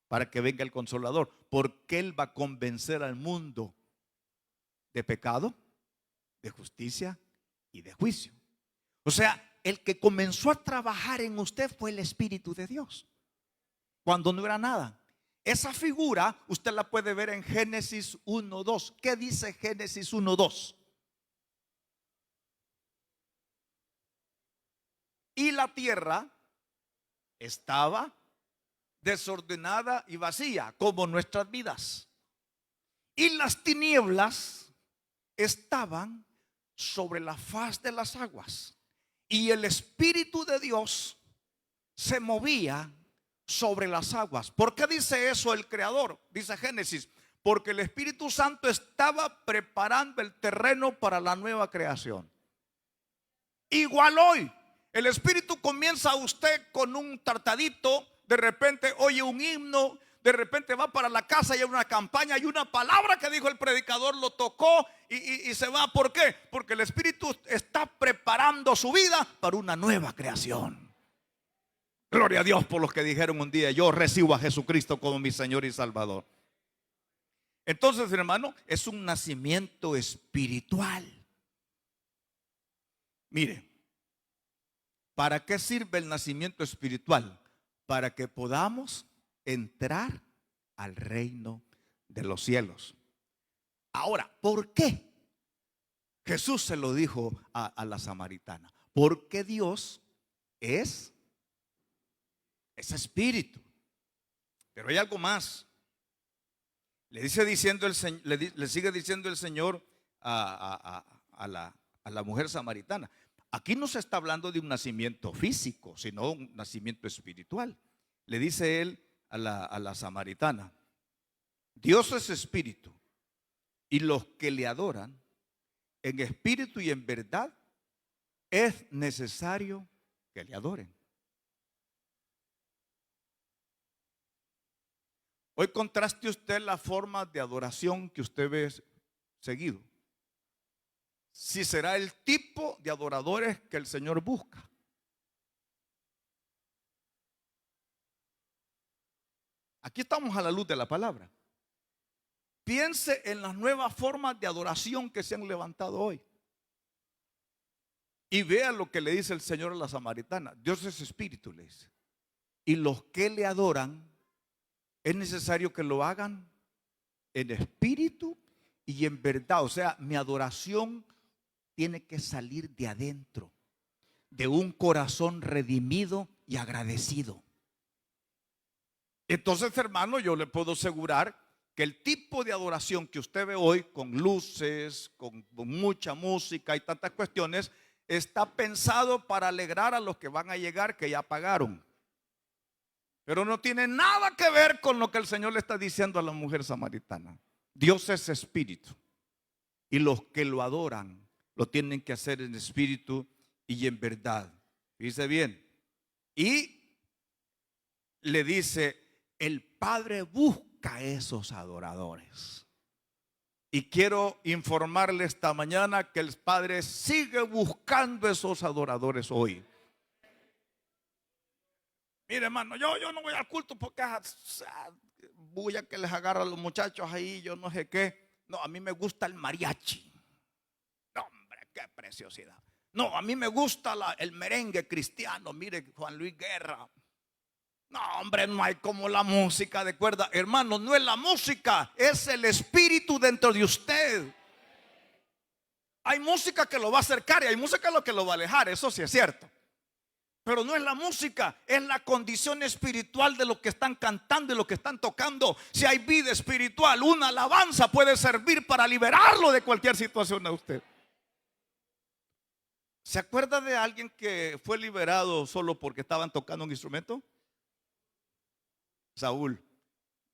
para que venga el Consolador, porque Él va a convencer al mundo de pecado, de justicia y de juicio. O sea, el que comenzó a trabajar en usted fue el Espíritu de Dios, cuando no era nada. Esa figura usted la puede ver en Génesis 1:2. ¿Qué dice Génesis 1:2? Y la tierra estaba desordenada y vacía, como nuestras vidas. Y las tinieblas estaban sobre la faz de las aguas. Y el Espíritu de Dios se movía sobre las aguas. ¿Por qué dice eso el Creador? Dice Génesis: porque el Espíritu Santo estaba preparando el terreno para la nueva creación. Igual hoy, el Espíritu comienza a usted con un tartadito, de repente oye un himno, de repente va para la casa y hay una campaña, hay una palabra que dijo el predicador, lo tocó y se va. ¿Por qué? Porque el Espíritu está preparando su vida para una nueva creación. Gloria a Dios por los que dijeron un día: yo recibo a Jesucristo como mi Señor y Salvador. Entonces, hermano, es un nacimiento espiritual. Mire, ¿para qué sirve el nacimiento espiritual? Para que podamos entrar al reino de los cielos. Ahora, ¿por qué? Jesús se lo dijo a la samaritana. Porque Dios es espíritu. Pero hay algo más. Le sigue diciendo el Señor a la mujer samaritana. Aquí no se está hablando de un nacimiento físico, sino un nacimiento espiritual. Le dice él a la samaritana: Dios es espíritu, y los que le adoran en espíritu y en verdad es necesario que le adoren. Hoy contraste usted la forma de adoración que usted ve seguido. Si será el tipo de adoradores que el Señor busca. Aquí estamos a la luz de la palabra. Piense en las nuevas formas de adoración que se han levantado hoy. Y vea lo que le dice el Señor a la samaritana. Dios es espíritu, le dice. Y los que le adoran, es necesario que lo hagan en espíritu y en verdad. O sea, mi adoración tiene que salir de adentro, de un corazón redimido y agradecido. Entonces, hermano, yo le puedo asegurar que el tipo de adoración que usted ve hoy, con luces, con mucha música y tantas cuestiones, está pensado para alegrar a los que van a llegar, que ya pagaron. Pero no tiene nada que ver con lo que el Señor le está diciendo a la mujer samaritana. Dios es espíritu, y los que lo adoran lo tienen que hacer en espíritu y en verdad. Dice bien. Y le dice: el Padre busca esos adoradores. Y quiero informarle esta mañana que el Padre sigue buscando esos adoradores hoy. Mire, hermano, yo no voy al culto porque bulla que les agarra a los muchachos ahí, yo no sé qué. No, a mí me gusta el mariachi. No, hombre, qué preciosidad. No, a mí me gusta el merengue cristiano. Mire, Juan Luis Guerra. No, hombre, no hay como la música de cuerda. Hermano, no es la música, es el espíritu dentro de usted. Hay música que lo va a acercar y hay música que lo va a alejar, eso sí es cierto. Pero no es la música, es la condición espiritual de lo que están cantando y lo que están tocando. Si hay vida espiritual, una alabanza puede servir para liberarlo de cualquier situación a usted. ¿Se acuerda de alguien que fue liberado solo porque estaban tocando un instrumento? Saúl.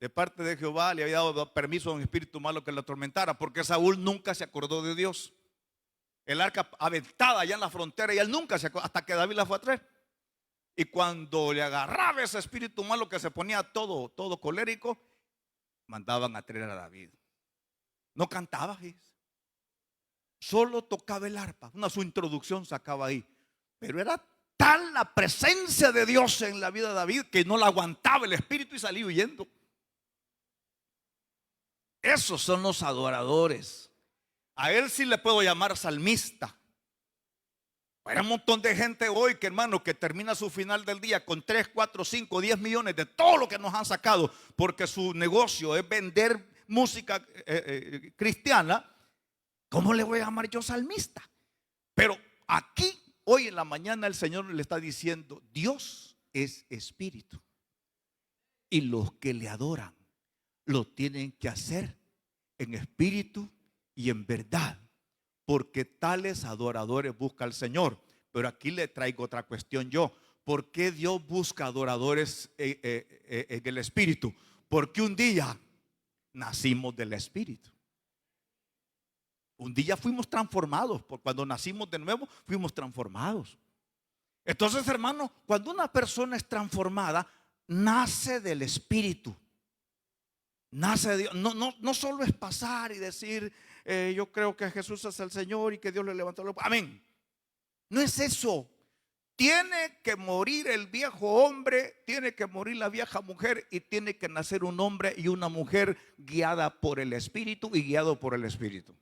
De parte de Jehová le había dado permiso a un espíritu malo que lo atormentara, porque Saúl nunca se acordó de Dios. El arca aventada allá en la frontera y él nunca se acordó, hasta que David la fue a traer. Y cuando le agarraba ese espíritu malo que se ponía todo colérico, mandaban a traer a David. No cantaba, solo tocaba el arpa. Su introducción sacaba ahí. Pero era tal la presencia de Dios en la vida de David que no la aguantaba el espíritu y salía huyendo. Esos son los adoradores. A él sí le puedo llamar salmista. Hay un montón de gente hoy que, hermano, que termina su final del día con 3, 4, 5, 10 millones de todo lo que nos han sacado, porque su negocio es vender música cristiana. ¿Cómo le voy a llamar yo salmista? Pero aquí, hoy en la mañana, el Señor le está diciendo: Dios es espíritu, y los que le adoran lo tienen que hacer en espíritu y en verdad, porque tales adoradores busca el Señor. Pero aquí le traigo otra cuestión yo. ¿Por qué Dios busca adoradores en el espíritu? Porque un día nacimos del espíritu. Un día fuimos transformados. Cuando nacimos de nuevo, fuimos transformados. Entonces, hermano, cuando una persona es transformada, nace del espíritu. Nace de Dios. No solo es pasar y decir yo creo que Jesús es el Señor y que Dios le levantó. Amén. No es eso. Tiene que morir el viejo hombre, tiene que morir la vieja mujer, y tiene que nacer un hombre y una mujer guiada por el Espíritu y guiado por el Espíritu.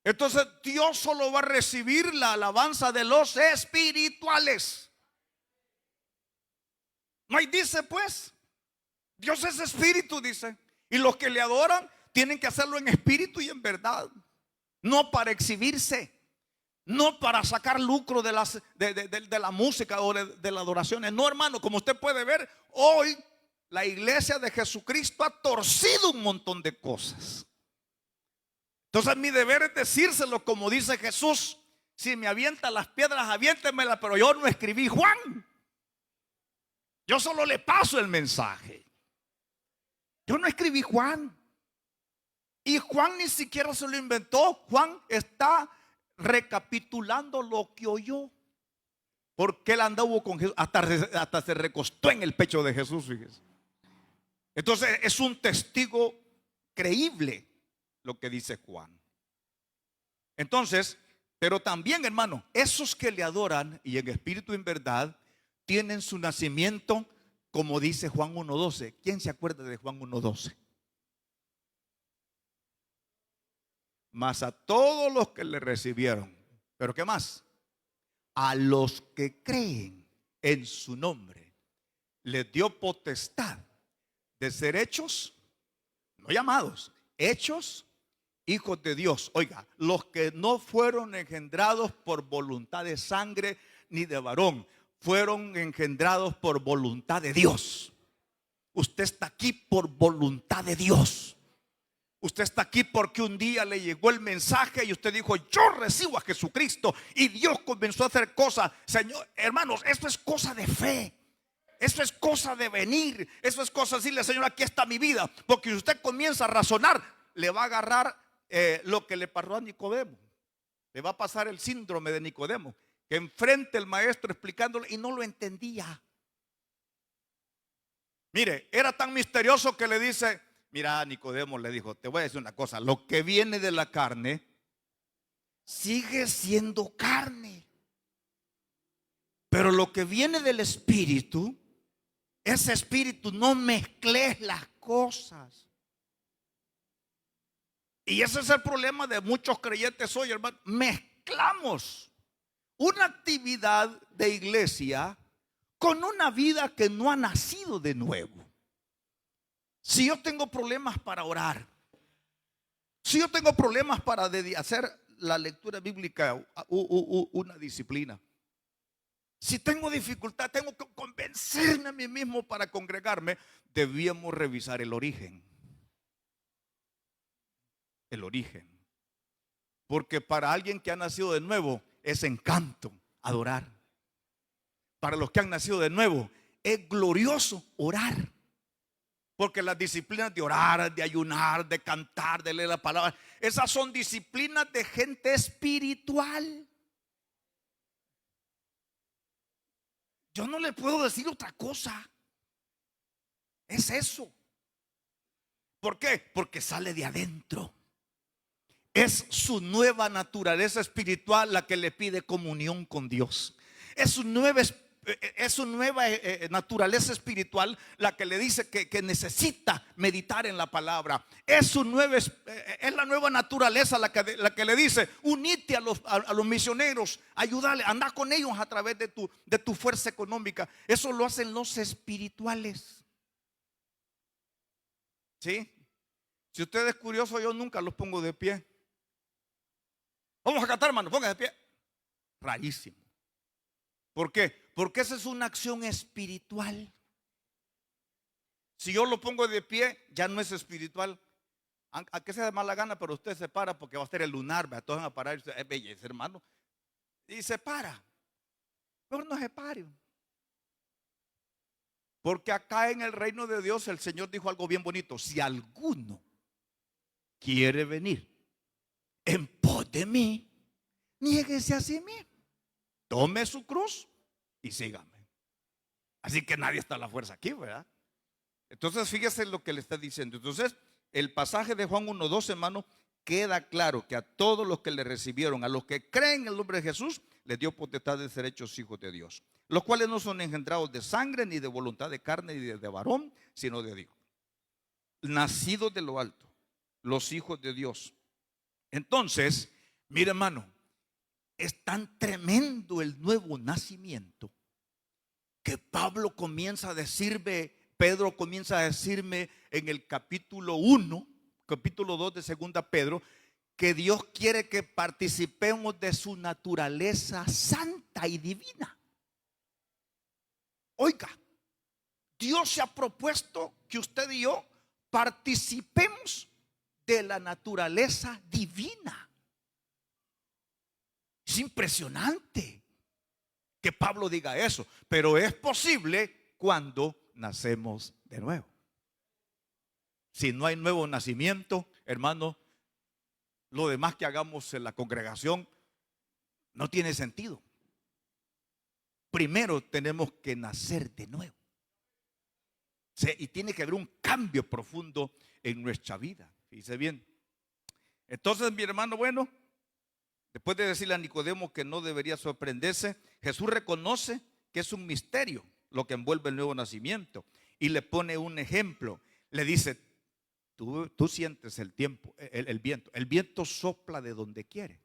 Entonces Dios solo va a recibir la alabanza de los espirituales. No hay, dice pues, Dios es espíritu, dice, y los que le adoran tienen que hacerlo en espíritu y en verdad, no para exhibirse, no para sacar lucro de la música o de las adoraciones. No, hermano, como usted puede ver, hoy la iglesia de Jesucristo ha torcido un montón de cosas. Entonces mi deber es decírselo como dice Jesús: si me avientan las piedras, aviéntemelas, pero yo no escribí Juan. Yo solo le paso el mensaje. Yo no escribí Juan. Y Juan ni siquiera se lo inventó. Juan está recapitulando lo que oyó, porque él anduvo con Jesús, hasta se recostó en el pecho de Jesús, fíjese. Entonces es un testigo creíble lo que dice Juan. Entonces, pero también, hermano, esos que le adoran y en espíritu y en verdad tienen su nacimiento, como dice Juan 1:12. ¿Quién se acuerda de Juan 1:12? Mas a todos los que le recibieron, ¿pero qué más? A los que creen en su nombre, les dio potestad de ser hechos, no llamados, hechos hijos de Dios. Oiga, los que no fueron engendrados por voluntad de sangre ni de varón, fueron engendrados por voluntad de Dios. Usted está aquí por voluntad de Dios. Usted está aquí porque un día le llegó el mensaje y usted dijo: yo recibo a Jesucristo, y Dios comenzó a hacer cosas. Señor, hermanos, esto es cosa de fe. Eso es cosa de venir. Eso es cosa de decirle: Señor, aquí está mi vida. Porque si usted comienza a razonar, le va a agarrar lo que le pasó a Nicodemo. Le va a pasar el síndrome de Nicodemo, que enfrente el maestro explicándole y no lo entendía. Mire, era tan misterioso que le dice: mira, Nicodemo, le dijo, te voy a decir una cosa: lo que viene de la carne sigue siendo carne, pero lo que viene del espíritu, ese espíritu, no mezcles las cosas. Y ese es el problema de muchos creyentes hoy, hermano. Mezclamos una actividad de iglesia con una vida que no ha nacido de nuevo. Si yo tengo problemas para orar, si yo tengo problemas para hacer la lectura bíblica una disciplina, si tengo dificultad, tengo que convencerme a mí mismo para congregarme, debíamos revisar el origen. El origen. Porque para alguien que ha nacido de nuevo es encanto adorar. Para los que han nacido de nuevo es glorioso orar. Porque las disciplinas de orar, de ayunar, de cantar, de leer la palabra, esas son disciplinas de gente espiritual. Yo no le puedo decir otra cosa. Es eso. ¿Por qué? Porque sale de adentro. Es su nueva naturaleza espiritual la que le pide comunión con Dios. Es su nueva naturaleza espiritual la que le dice que necesita meditar en la palabra. Es la nueva naturaleza la que le dice: unite a los misioneros, ayúdale, anda con ellos a través de tu fuerza económica. Eso lo hacen los espirituales. ¿Sí? Si usted es curioso, yo nunca los pongo de pie. Vamos a cantar, hermano, póngase de pie. Rarísimo. ¿Por qué? Porque esa es una acción espiritual. Si yo lo pongo de pie, ya no es espiritual. A que sea de mala gana, pero usted se para porque va a ser el lunar, todos van a parar. Es belleza, hermano. Y se para. Pero no se pare. Porque acá en el reino de Dios el Señor dijo algo bien bonito: si alguno quiere venir en pos de mí, niéguese a sí mismo, tome su cruz y sígame. Así que nadie está a la fuerza aquí, ¿verdad? Entonces fíjese lo que le está diciendo. Entonces el pasaje de Juan 1:12, hermano, queda claro que a todos los que le recibieron, a los que creen en el nombre de Jesús, les dio potestad de ser hechos hijos de Dios, los cuales no son engendrados de sangre, ni de voluntad de carne, ni de varón, sino de Dios. Nacidos de lo alto, los hijos de Dios. Entonces, mire, hermano, es tan tremendo el nuevo nacimiento que Pedro comienza a decirme en el capítulo 1, capítulo 2 de segunda Pedro, que Dios quiere que participemos de su naturaleza santa y divina. Oiga, Dios se ha propuesto que usted y yo participemos de la naturaleza divina. Es impresionante que Pablo diga eso, pero es posible cuando nacemos de nuevo. Si no hay nuevo nacimiento, hermano, lo demás que hagamos en la congregación no tiene sentido. Primero tenemos que nacer de nuevo. Y tiene que haber un cambio profundo en nuestra vida. Fíjese bien. Entonces, mi hermano, bueno, después de decirle a Nicodemo que no debería sorprenderse, Jesús reconoce que es un misterio lo que envuelve el nuevo nacimiento y le pone un ejemplo. Le dice: tú sientes el tiempo, el viento. El viento sopla de donde quiere,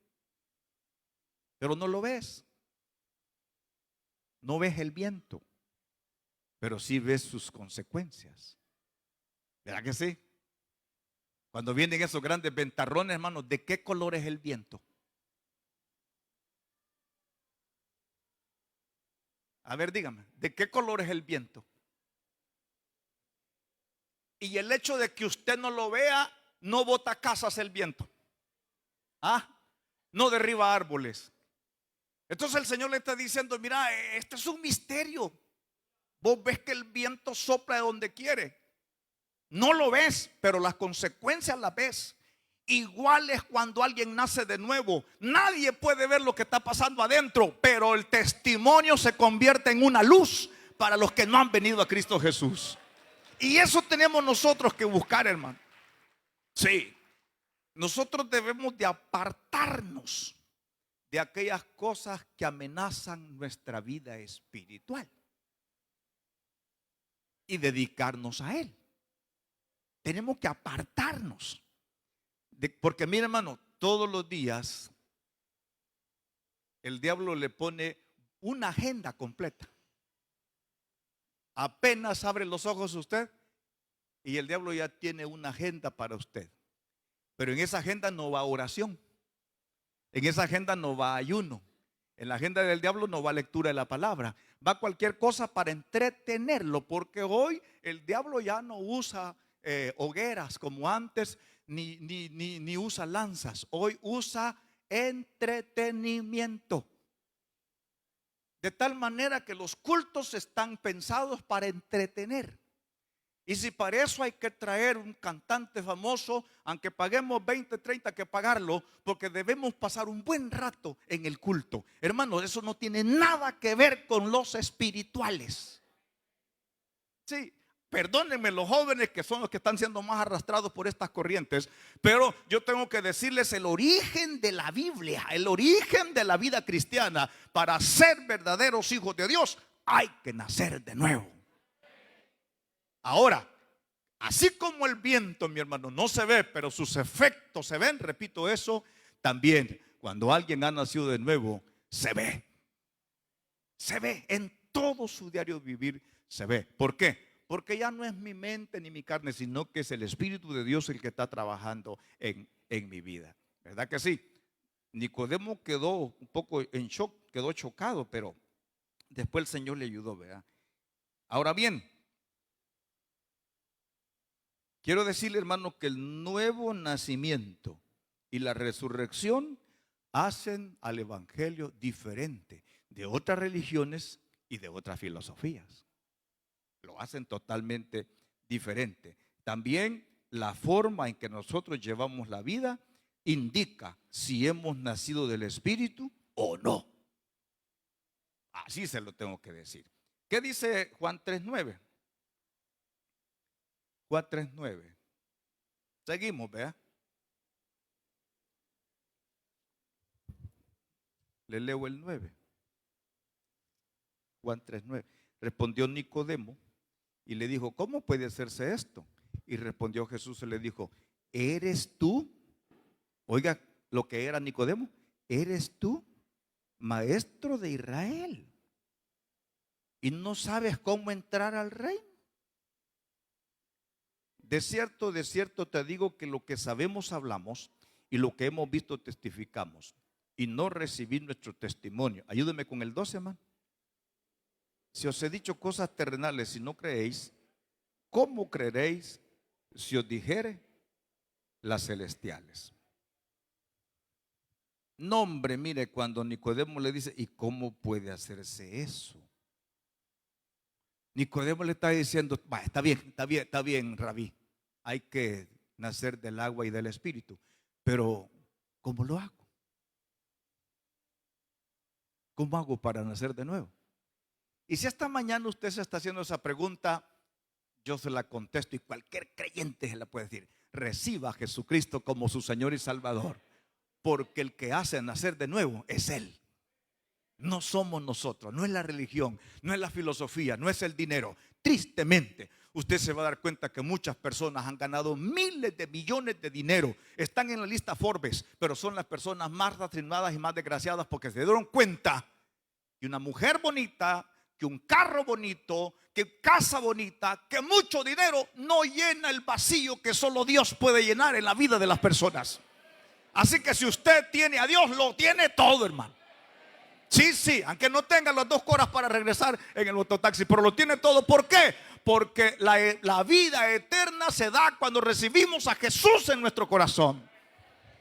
pero no lo ves. No ves el viento, pero sí ves sus consecuencias. ¿Verdad que sí? Cuando vienen esos grandes ventarrones, hermanos, ¿de qué color es el viento? A ver, dígame, ¿de qué color es el viento? Y el hecho de que usted no lo vea, no bota casas el viento. No derriba árboles. Entonces el Señor le está diciendo: mira, este es un misterio. Vos ves que el viento sopla de donde quiere. No lo ves, pero las consecuencias las ves. Igual es cuando alguien nace de nuevo. Nadie puede ver lo que está pasando adentro, pero el testimonio se convierte en una luz para los que no han venido a Cristo Jesús. Y eso tenemos nosotros que buscar, hermano. Sí, nosotros debemos de apartarnos de aquellas cosas que amenazan nuestra vida espiritual y dedicarnos a Él. Tenemos que apartarnos. Porque mira, hermano, todos los días el diablo le pone una agenda completa. Apenas abre los ojos usted y el diablo ya tiene una agenda para usted. Pero en esa agenda no va oración. En esa agenda no va ayuno. En la agenda del diablo no va lectura de la palabra. Va cualquier cosa para entretenerlo. Porque hoy el diablo ya no usa hogueras como antes, ni usa lanzas. Hoy usa entretenimiento. De tal manera que los cultos están pensados para entretener. Y si para eso hay que traer un cantante famoso, aunque paguemos 20, 30, hay que pagarlo, porque debemos pasar un buen rato en el culto. Hermanos, eso no tiene nada que ver con los espirituales. Sí, perdónenme los jóvenes que son los que están siendo más arrastrados por estas corrientes, pero yo tengo que decirles el origen de la Biblia, el origen de la vida cristiana. Para ser verdaderos hijos de Dios hay que nacer de nuevo. Ahora, así como el viento, mi hermano, no se ve, pero sus efectos se ven, repito eso, también cuando alguien ha nacido de nuevo, se ve. Se ve en todo su diario vivir, se ve. ¿Por qué? Porque ya no es mi mente ni mi carne, sino que es el Espíritu de Dios el que está trabajando en mi vida. ¿Verdad que sí? Nicodemo quedó un poco en shock, quedó chocado, pero después el Señor le ayudó, ¿verdad? Ahora bien, quiero decirle, hermano, que el nuevo nacimiento y la resurrección hacen al evangelio diferente de otras religiones y de otras filosofías. Lo hacen totalmente diferente. También la forma en que nosotros llevamos la vida indica si hemos nacido del Espíritu o no. Así se lo tengo que decir. ¿Qué dice Juan 3:9? Juan 3:9. Seguimos, vea. Le leo el 9. Juan 3:9. Respondió Nicodemo y le dijo: ¿cómo puede hacerse esto? Y respondió Jesús y le dijo: ¿eres tú? Oiga lo que era Nicodemo. ¿Eres tú maestro de Israel y no sabes cómo entrar al reino? de cierto te digo que lo que sabemos hablamos y lo que hemos visto testificamos. Y no recibí nuestro testimonio. Ayúdeme con el 12, hermano. Si os he dicho cosas terrenales y no creéis, ¿cómo creeréis si os dijere las celestiales? No, hombre, mire, cuando Nicodemo le dice, ¿y cómo puede hacerse eso? Nicodemo le está diciendo, está bien, Rabí, hay que nacer del agua y del espíritu, pero ¿cómo lo hago? ¿Cómo hago para nacer de nuevo? Y si esta mañana usted se está haciendo esa pregunta, yo se la contesto y cualquier creyente se la puede decir. Reciba a Jesucristo como su Señor y Salvador, porque el que hace nacer de nuevo es Él. No somos nosotros, no es la religión, no es la filosofía, no es el dinero. Tristemente, usted se va a dar cuenta que muchas personas han ganado miles de millones de dinero, están en la lista Forbes, pero son las personas más lastimadas y más desgraciadas porque se dieron cuenta que una mujer bonita, que un carro bonito, que casa bonita, que mucho dinero no llena el vacío que solo Dios puede llenar en la vida de las personas. Así que si usted tiene a Dios, lo tiene todo, hermano. Sí, aunque no tenga las 2 horas para regresar en el mototaxi, pero lo tiene todo. ¿Por qué? Porque la vida eterna se da cuando recibimos a Jesús en nuestro corazón.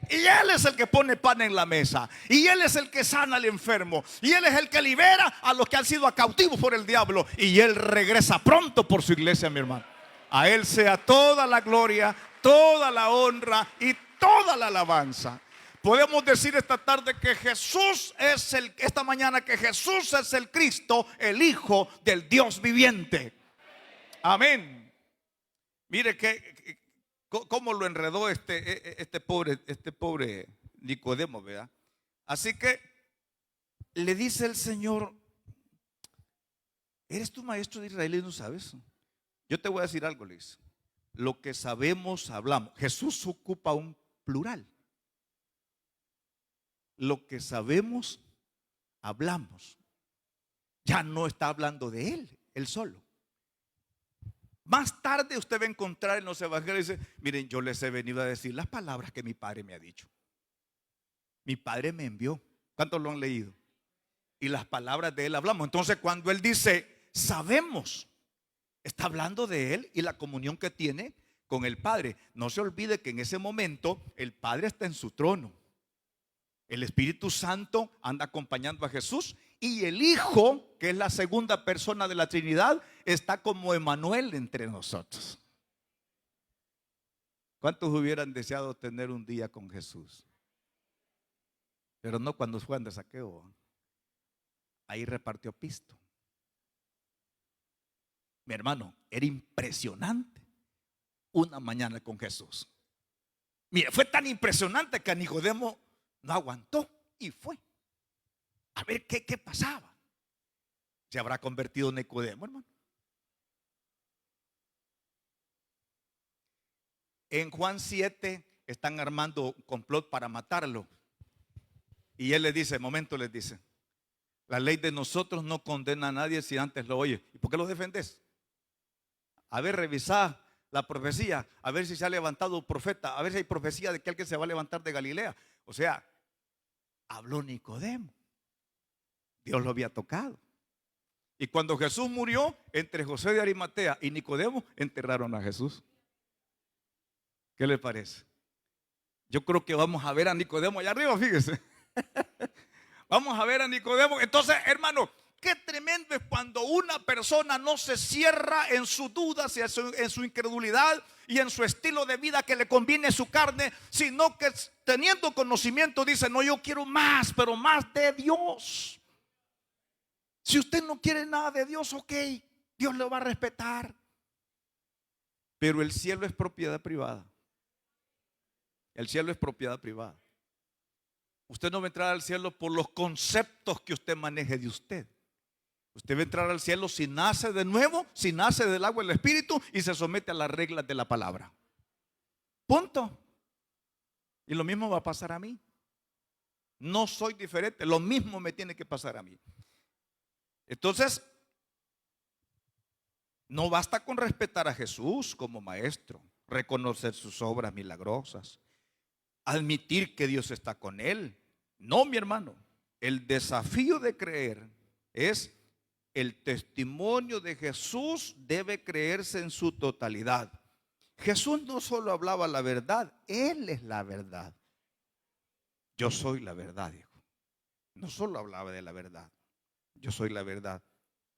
Y Él es el que pone pan en la mesa. Y Él es el que sana al enfermo. Y Él es el que libera a los que han sido cautivos por el diablo. Y Él regresa pronto por su iglesia, mi hermano. A Él sea toda la gloria, toda la honra y toda la alabanza. Podemos decir esta tarde que esta mañana que Jesús es el Cristo, el Hijo del Dios viviente. Amén. Mire cómo lo enredó este pobre Nicodemo, ¿verdad? Así que le dice el Señor, ¿eres tú maestro de Israel y no sabes? Yo te voy a decir algo, le dice. Lo que sabemos, hablamos. Jesús ocupa un plural. Lo que sabemos, hablamos. Ya no está hablando de él solo. Más tarde usted va a encontrar en los evangelios, dice, miren, yo les he venido a decir las palabras que mi padre me ha dicho. Mi padre me envió. ¿Cuántos lo han leído? Y las palabras de él hablamos. Entonces cuando él dice, sabemos, está hablando de él y la comunión que tiene con el Padre. No se olvide que en ese momento el Padre está en su trono. El Espíritu Santo anda acompañando a Jesús y el Hijo, que es la segunda persona de la Trinidad, está como Emmanuel entre nosotros. ¿Cuántos hubieran deseado tener un día con Jesús? Pero no cuando Juan de Zaqueo. Ahí repartió pisto. Mi hermano, era impresionante una mañana con Jesús. Mire, fue tan impresionante que a Nicodemo no aguantó y fue a ver qué pasaba. ¿Se habrá convertido en Nicodemo, hermano? En Juan 7 están armando un complot para matarlo. Y él les dice, momento, les dice, la ley de nosotros no condena a nadie si antes lo oye. ¿Y por qué lo defendés? A ver, revisá la profecía, a ver si se ha levantado un profeta, a ver si hay profecía de que alguien se va a levantar de Galilea. O sea, habló Nicodemo. Dios lo había tocado. Y cuando Jesús murió, entre José de Arimatea y Nicodemo enterraron a Jesús. ¿Qué le parece? Yo creo que vamos a ver a Nicodemo allá arriba, fíjese. Vamos a ver a Nicodemo. Entonces, hermano, qué tremendo es cuando una persona no se cierra en sus dudas y en su incredulidad y en su estilo de vida que le conviene su carne, sino que teniendo conocimiento dice, no, yo quiero más, pero más de Dios. Si usted no quiere nada de Dios, ok, Dios lo va a respetar. Pero el cielo es propiedad privada. El cielo es propiedad privada. Usted no va a entrar al cielo por los conceptos que usted maneje de usted. Usted va a entrar al cielo si nace de nuevo, si nace del agua y del espíritu y se somete a las reglas de la palabra. Punto. Y lo mismo va a pasar a mí. No soy diferente, lo mismo me tiene que pasar a mí. Entonces, no basta con respetar a Jesús como maestro. reconocer sus obras milagrosas, admitir que Dios está con él. No, mi hermano, el desafío de creer es el testimonio de Jesús debe creerse en su totalidad. Jesús no solo hablaba la verdad, Él es la verdad. Yo soy la verdad, dijo. No solo hablaba de la verdad, yo soy la verdad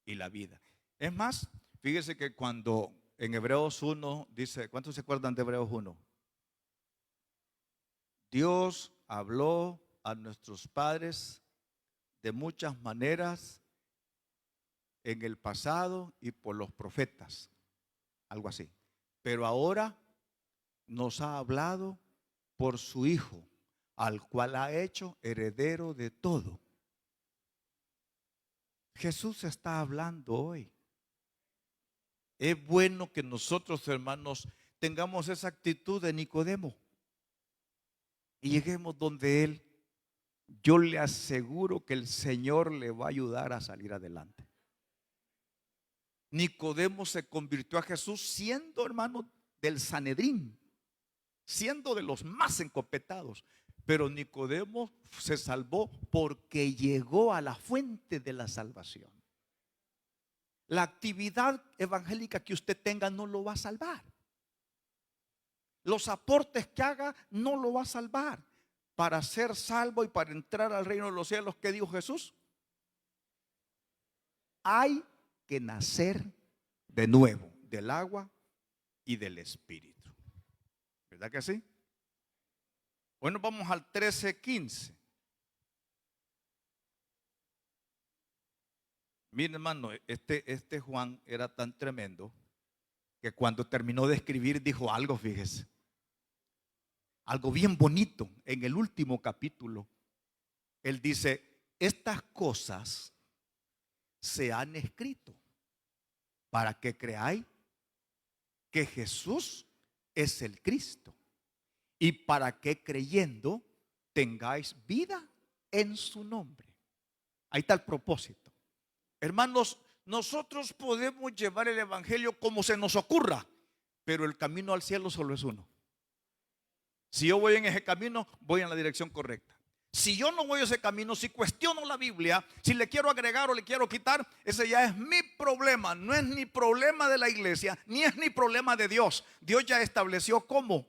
y la vida. Es más, fíjese que cuando en Hebreos 1 dice, ¿cuántos se acuerdan de Hebreos 1? Dios habló a nuestros padres de muchas maneras en el pasado y por los profetas, algo así. Pero ahora nos ha hablado por su Hijo, al cual ha hecho heredero de todo. Jesús está hablando hoy. Es bueno que nosotros, hermanos, tengamos esa actitud de Nicodemo y lleguemos donde Él. Yo le aseguro que el Señor le va a ayudar a salir adelante. Nicodemo se convirtió a Jesús siendo, hermano, del Sanedrín, siendo de los más encopetados. Pero Nicodemo se salvó porque llegó a la fuente de la salvación. La actividad evangélica que usted tenga no lo va a salvar. Los aportes que haga no lo va a salvar. Para ser salvo y para entrar al reino de los cielos, ¿qué dijo Jesús? Hay que nacer de nuevo, del agua y del espíritu. ¿Verdad que sí? Bueno, vamos al 13:15. Miren, hermano, este Juan era tan tremendo que cuando terminó de escribir dijo algo, fíjese, algo bien bonito en el último capítulo. Él dice, estas cosas se han escrito para que creáis que Jesús es el Cristo y para que creyendo tengáis vida en su nombre. Ahí está el propósito. Hermanos, nosotros podemos llevar el evangelio como se nos ocurra, pero el camino al cielo solo es uno. Si yo voy en ese camino, voy en la dirección correcta. Si yo no voy a ese camino, si cuestiono la Biblia, si le quiero agregar o le quiero quitar, ese ya es mi problema. No es ni problema de la iglesia, ni es ni problema de Dios. Dios ya estableció cómo.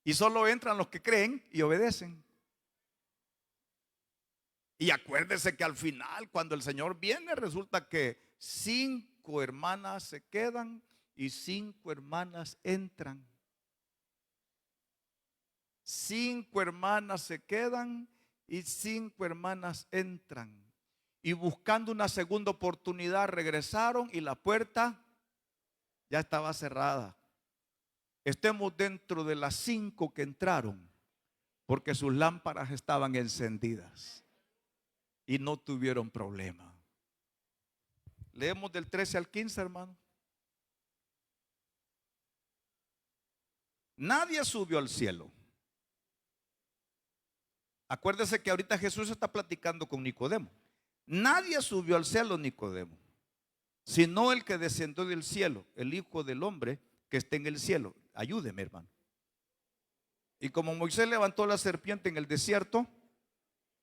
Y solo entran los que creen y obedecen. Y acuérdese que al final, cuando el Señor viene, resulta que 5 hermanas se quedan y 5 hermanas entran. 5 hermanas se quedan y 5 hermanas entran. Y buscando una segunda oportunidad regresaron y la puerta ya estaba cerrada. Estemos dentro de las 5 que entraron, porque sus lámparas estaban encendidas y no tuvieron problema. Leemos del 13 al 15, hermano. Nadie subió al cielo. Acuérdese que ahorita Jesús está platicando con Nicodemo. Nadie subió al cielo, Nicodemo, sino el que descendió del cielo, el Hijo del Hombre que está en el cielo. Ayúdeme, hermano. Y como Moisés levantó la serpiente en el desierto,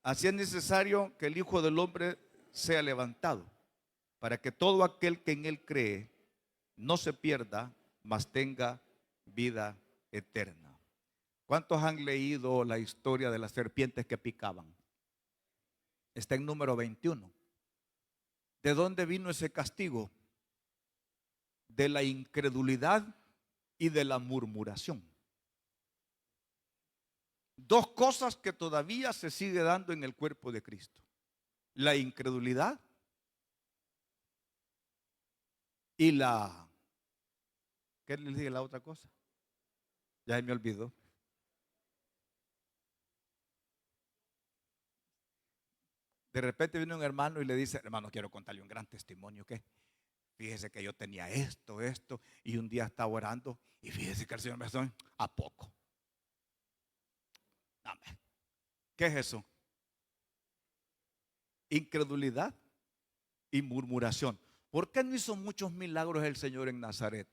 así es necesario que el Hijo del Hombre sea levantado, para que todo aquel que en él cree no se pierda, mas tenga vida eterna. ¿Cuántos han leído la historia de las serpientes que picaban? Está en número 21. ¿De dónde vino ese castigo? De la incredulidad y de la murmuración. 2 cosas que todavía se sigue dando en el cuerpo de Cristo: la incredulidad y la, ¿qué les dije la otra cosa? Ya me olvidó. De repente viene un hermano y le dice, hermano, quiero contarle un gran testimonio. ¿Qué? Fíjese que yo tenía esto, y un día estaba orando y fíjese que el Señor me dijo, ¿a poco? Amén. ¿Qué es eso? Incredulidad y murmuración. ¿Por qué no hizo muchos milagros el Señor en Nazaret?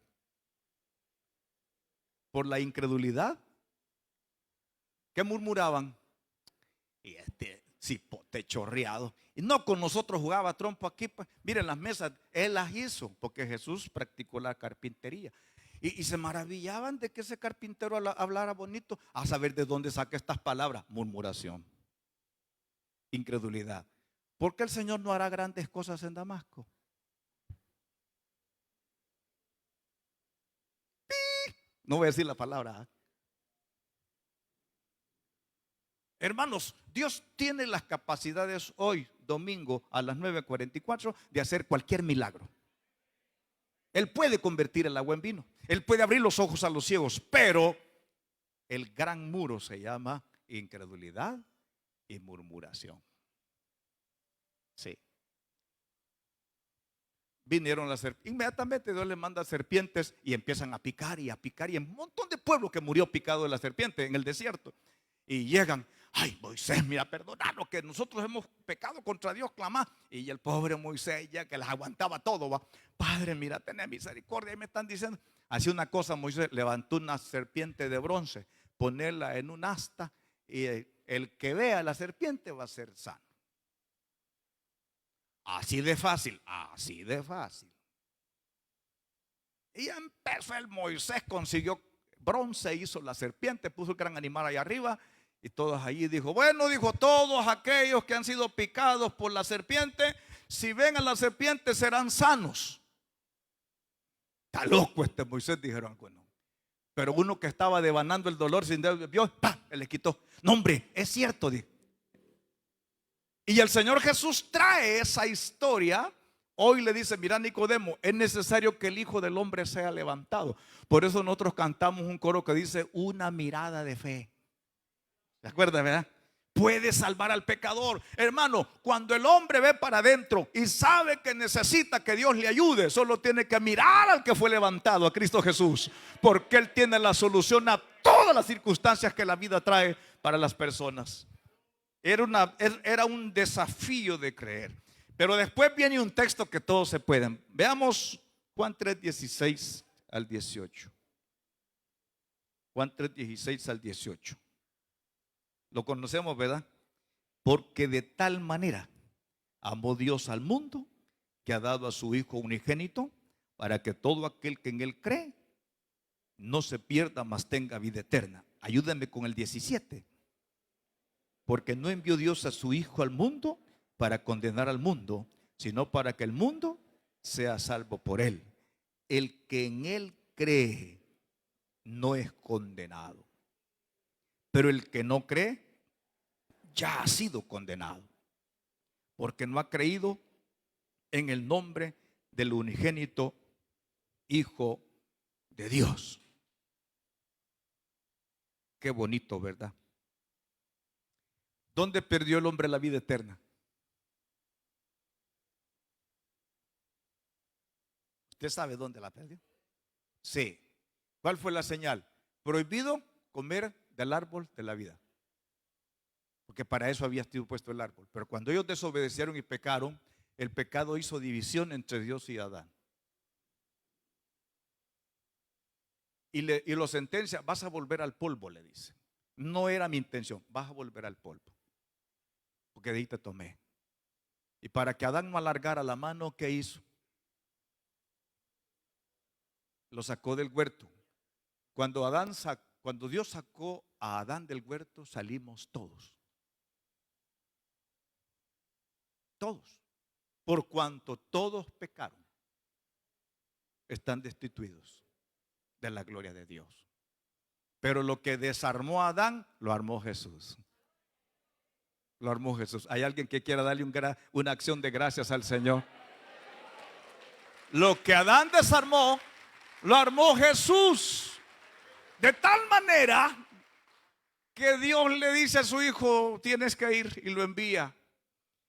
por la incredulidad. ¿Qué murmuraban? Y este cipote chorreado. Y no con nosotros jugaba trompo aquí. Pues, miren las mesas, él las hizo porque Jesús practicó la carpintería. Y se maravillaban de que ese carpintero hablara bonito. A saber de dónde saca estas palabras. Murmuración, incredulidad. ¿Por qué el Señor no hará grandes cosas en Damasco? No voy a decir la palabra. Hermanos, Dios tiene las capacidades hoy, domingo, a las 9:44, de hacer cualquier milagro. Él puede convertir el agua en vino. Él puede abrir los ojos a los ciegos. Pero el gran muro se llama incredulidad y murmuración. Sí. Vinieron las serpientes. Inmediatamente Dios le manda serpientes y empiezan a picar y a picar. Y hay un montón de pueblo que murió picado de la serpiente en el desierto. Y llegan. Ay, Moisés, mira, perdónanos que nosotros hemos pecado contra Dios, clamá. Y el pobre Moisés, ya que las aguantaba todo, va. Padre, mira, ten misericordia. Y me están diciendo, hacía una cosa, Moisés levantó una serpiente de bronce, ponerla en un asta, y el que vea la serpiente va a ser sano. Así de fácil, así de fácil. Y empezó el Moisés, consiguió bronce, hizo la serpiente, puso el gran animal ahí arriba. Y todos allí dijo, bueno, dijo, todos aquellos que han sido picados por la serpiente, si ven a la serpiente serán sanos. Está loco este Moisés, dijeron algunos. Pero uno que estaba devanando el dolor sin Dios, ¡pam!, le quitó. No, hombre, es cierto, dijo. Y el Señor Jesús trae esa historia. Hoy le dice, mira Nicodemo, es necesario que el Hijo del Hombre sea levantado. Por eso nosotros cantamos un coro que dice, una mirada de fe. ¿Se acuerdan, verdad? Puede salvar al pecador. Hermano, cuando el hombre ve para adentro y sabe que necesita que Dios le ayude, solo tiene que mirar al que fue levantado, a Cristo Jesús, porque Él tiene la solución a todas las circunstancias que la vida trae para las personas. Era un desafío de creer. Pero después viene un texto que todos se pueden. Veamos Juan 3:16 al 18. Juan 3:16 al 18. Lo conocemos, ¿verdad? Porque de tal manera amó Dios al mundo que ha dado a su Hijo unigénito para que todo aquel que en Él cree no se pierda, mas tenga vida eterna. Ayúdenme con el 17. Porque no envió Dios a su Hijo al mundo para condenar al mundo, sino para que el mundo sea salvo por Él. El que en Él cree no es condenado. Pero el que no cree ya ha sido condenado, porque no ha creído en el nombre del unigénito Hijo de Dios. Qué bonito, ¿verdad? ¿Dónde perdió el hombre la vida eterna? ¿Usted sabe dónde la perdió? Sí. ¿Cuál fue la señal? Prohibido comer del árbol de la vida. Porque para eso había sido puesto el árbol. Pero cuando ellos desobedecieron y pecaron, el pecado hizo división entre Dios y Adán. Y lo sentencia, vas a volver al polvo, le dice. No era mi intención, vas a volver al polvo. Porque de ahí te tomé. Y para que Adán no alargara la mano, ¿qué hizo? Lo sacó del huerto. Cuando Dios sacó a Adán del huerto, salimos todos. Todos. Por cuanto todos pecaron, están destituidos de la gloria de Dios. Pero lo que desarmó a Adán, lo armó Jesús. Lo armó Jesús. ¿Hay alguien que quiera darle una acción de gracias al Señor? Lo que Adán desarmó, lo armó Jesús. De tal manera que Dios le dice a su Hijo, tienes que ir, y lo envía.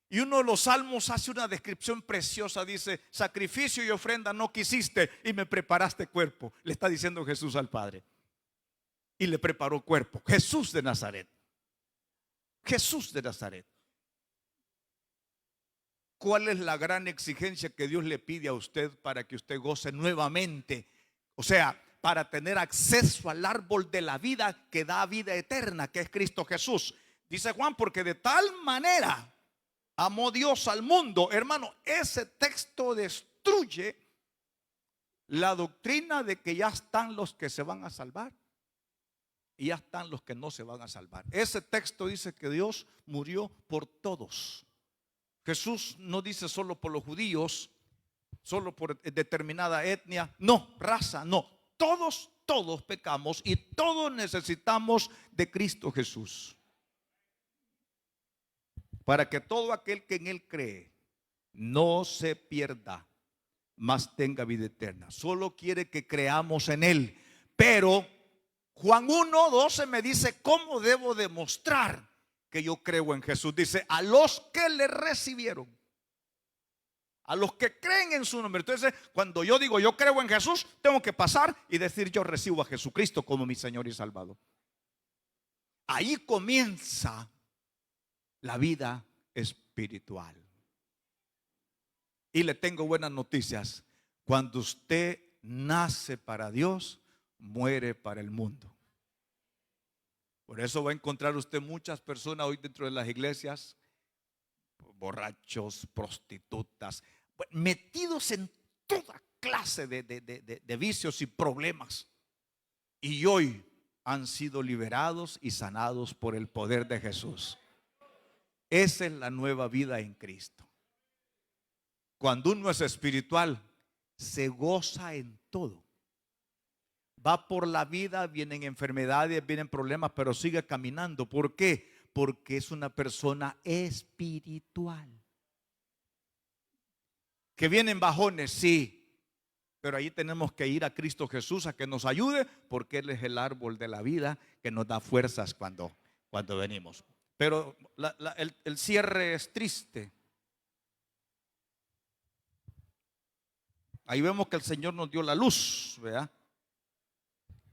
Y uno de los salmos hace una descripción preciosa. Dice, sacrificio y ofrenda no quisiste y me preparaste cuerpo. Le está diciendo Jesús al Padre. Y le preparó cuerpo. Jesús de Nazaret. Jesús de Nazaret. ¿Cuál es la gran exigencia que Dios le pide a usted para que usted goce nuevamente? O sea, para tener acceso al árbol de la vida que da vida eterna, que es Cristo Jesús. Dice Juan, porque de tal manera amó Dios al mundo. Hermano, ese texto destruye la doctrina de que ya están los que se van a salvar y ya están los que no se van a salvar. Ese texto dice que Dios murió por todos. Jesús no dice solo por los judíos, solo por determinada etnia, no, raza, no. Todos pecamos y todos necesitamos de Cristo Jesús, para que todo aquel que en Él cree no se pierda, mas tenga vida eterna. Solo quiere que creamos en Él. Pero Juan 1:12 me dice cómo debo demostrar que yo creo en Jesús. Dice, a los que le recibieron, a los que creen en su nombre. Entonces, cuando yo digo yo creo en Jesús, tengo que pasar y decir yo recibo a Jesucristo como mi Señor y Salvador. Ahí comienza la vida espiritual. Y le tengo buenas noticias. Cuando usted nace para Dios, muere para el mundo. Por eso va a encontrar usted muchas personas hoy dentro de las iglesias, borrachos, prostitutas, metidos en toda clase de vicios y problemas. Y hoy han sido liberados y sanados por el poder de Jesús. Esa es la nueva vida en Cristo. Cuando uno es espiritual, se goza en todo. Va por la vida, vienen enfermedades, vienen problemas, pero sigue caminando. ¿Por qué? Porque es una persona espiritual. Que vienen bajones, sí, pero ahí tenemos que ir a Cristo Jesús a que nos ayude, porque Él es el árbol de la vida que nos da fuerzas cuando venimos. Pero el cierre es triste. Ahí vemos que el Señor nos dio la luz, ¿verdad?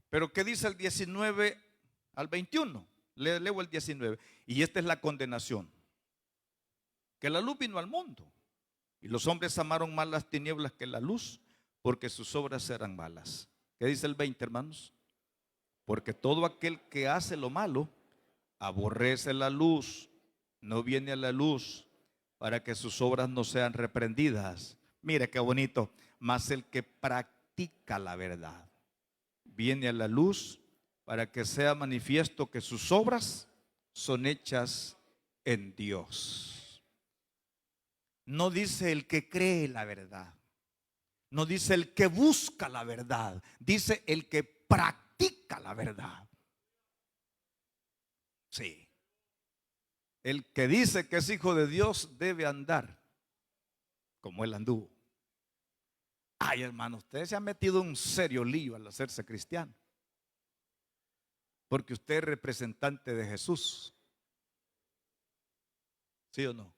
Pero ¿qué dice el 19 al 21? Leo el 19. Y esta es la condenación: que la luz vino al mundo, y los hombres amaron más las tinieblas que la luz, porque sus obras eran malas. ¿Qué dice el 20, hermanos? Porque todo aquel que hace lo malo aborrece la luz, no viene a la luz, para que sus obras no sean reprendidas. Mire qué bonito. Mas el que practica la verdad viene a la luz, para que sea manifiesto que sus obras son hechas en Dios. No dice el que cree la verdad, no dice el que busca la verdad, dice el que practica la verdad. Sí. El que dice que es hijo de Dios debe andar como Él anduvo. Ay, hermano, usted se ha metido en un serio lío al hacerse cristiano, porque usted es representante de Jesús. ¿Sí o no?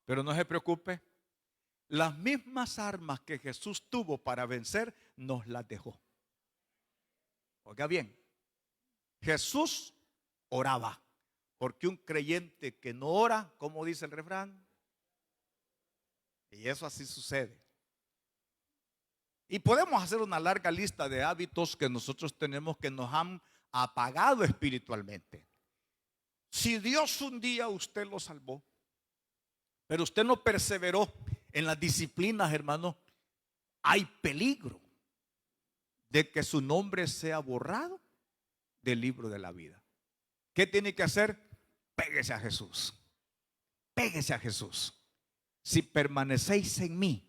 Pero no se preocupe, las mismas armas que Jesús tuvo para vencer, nos las dejó. Oiga bien, Jesús oraba, porque un creyente que no ora, ¿cómo dice el refrán? Y eso así sucede. Y podemos hacer una larga lista de hábitos que nosotros tenemos que nos han apagado espiritualmente. Si Dios un día usted lo salvó, pero usted no perseveró en las disciplinas, hermano, hay peligro de que su nombre sea borrado del libro de la vida. ¿Qué tiene que hacer? Péguese a Jesús. Péguese a Jesús. Si permanecéis en mí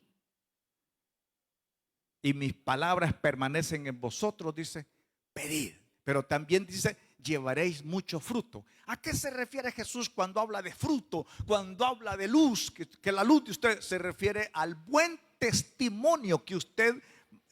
y mis palabras permanecen en vosotros, dice, pedid. Pero también dice, llevaréis mucho fruto. ¿A qué se refiere Jesús cuando habla de fruto? Cuando habla de luz, que la luz de usted se refiere al buen testimonio que usted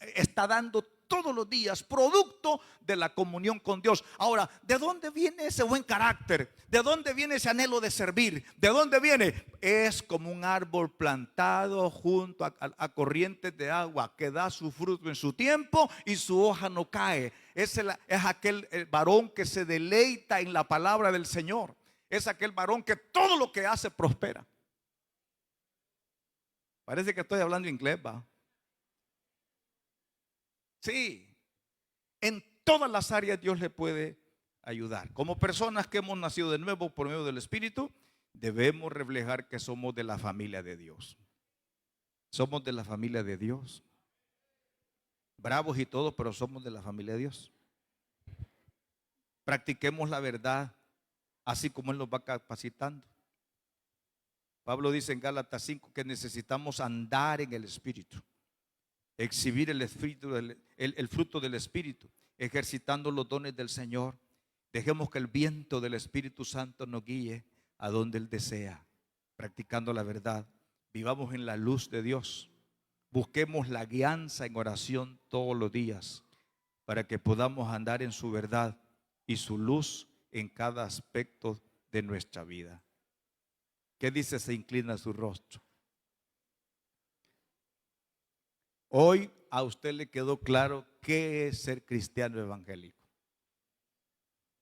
está dando todos los días, producto de la comunión con Dios. Ahora, ¿de dónde viene ese buen carácter? ¿De dónde viene ese anhelo de servir? ¿De dónde viene? Es como un árbol plantado junto a corrientes de agua, que da su fruto en su tiempo y su hoja no cae. Es aquel varón que se deleita en la palabra del Señor. Es aquel varón que todo lo que hace prospera. Parece que estoy hablando inglés, ¿va? Sí, En todas las áreas Dios le puede ayudar. Como personas que hemos nacido de nuevo por medio del Espíritu, debemos reflejar que somos de la familia de Dios. Somos de la familia de Dios. Bravos y todo, pero somos de la familia de Dios. Practiquemos la verdad, así como Él nos va capacitando. Pablo dice en Gálatas 5 que necesitamos andar en el Espíritu, exhibir el fruto del Espíritu, ejercitando los dones del Señor. Dejemos que el viento del Espíritu Santo nos guíe a donde Él desea, practicando la verdad. Vivamos en la luz de Dios. Busquemos la guianza en oración todos los días para que podamos andar en su verdad y su luz en cada aspecto de nuestra vida. ¿Qué dice? Se inclina su rostro. Hoy a usted le quedó claro qué es ser cristiano evangélico.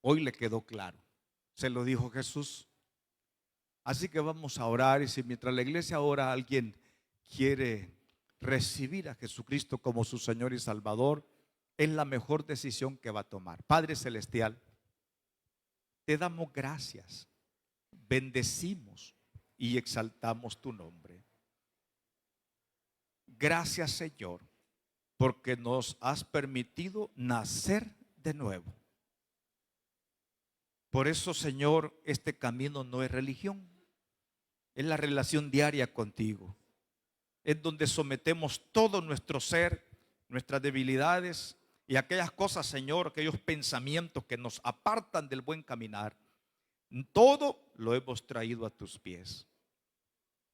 Hoy le quedó claro. Se lo dijo Jesús. Así que vamos a orar, y si mientras la iglesia ora alguien quiere recibir a Jesucristo como su Señor y Salvador, es la mejor decisión que va a tomar. Padre Celestial, te damos gracias, bendecimos y exaltamos tu nombre. Gracias, Señor, porque nos has permitido nacer de nuevo. Por eso, Señor, este camino no es religión, es la relación diaria contigo. Es donde sometemos todo nuestro ser, nuestras debilidades y aquellas cosas, Señor, aquellos pensamientos que nos apartan del buen caminar. Todo lo hemos traído a tus pies.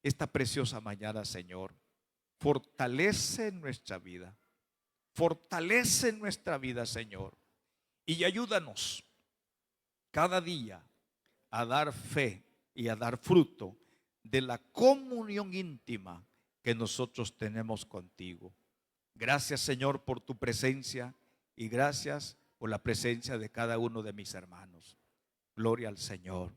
Esta preciosa mañana, Señor, fortalece nuestra vida. Fortalece nuestra vida, Señor. Y ayúdanos cada día a dar fe y a dar fruto de la comunión íntima que nosotros tenemos contigo. Gracias, Señor, por tu presencia y gracias por la presencia de cada uno de mis hermanos. Gloria al Señor.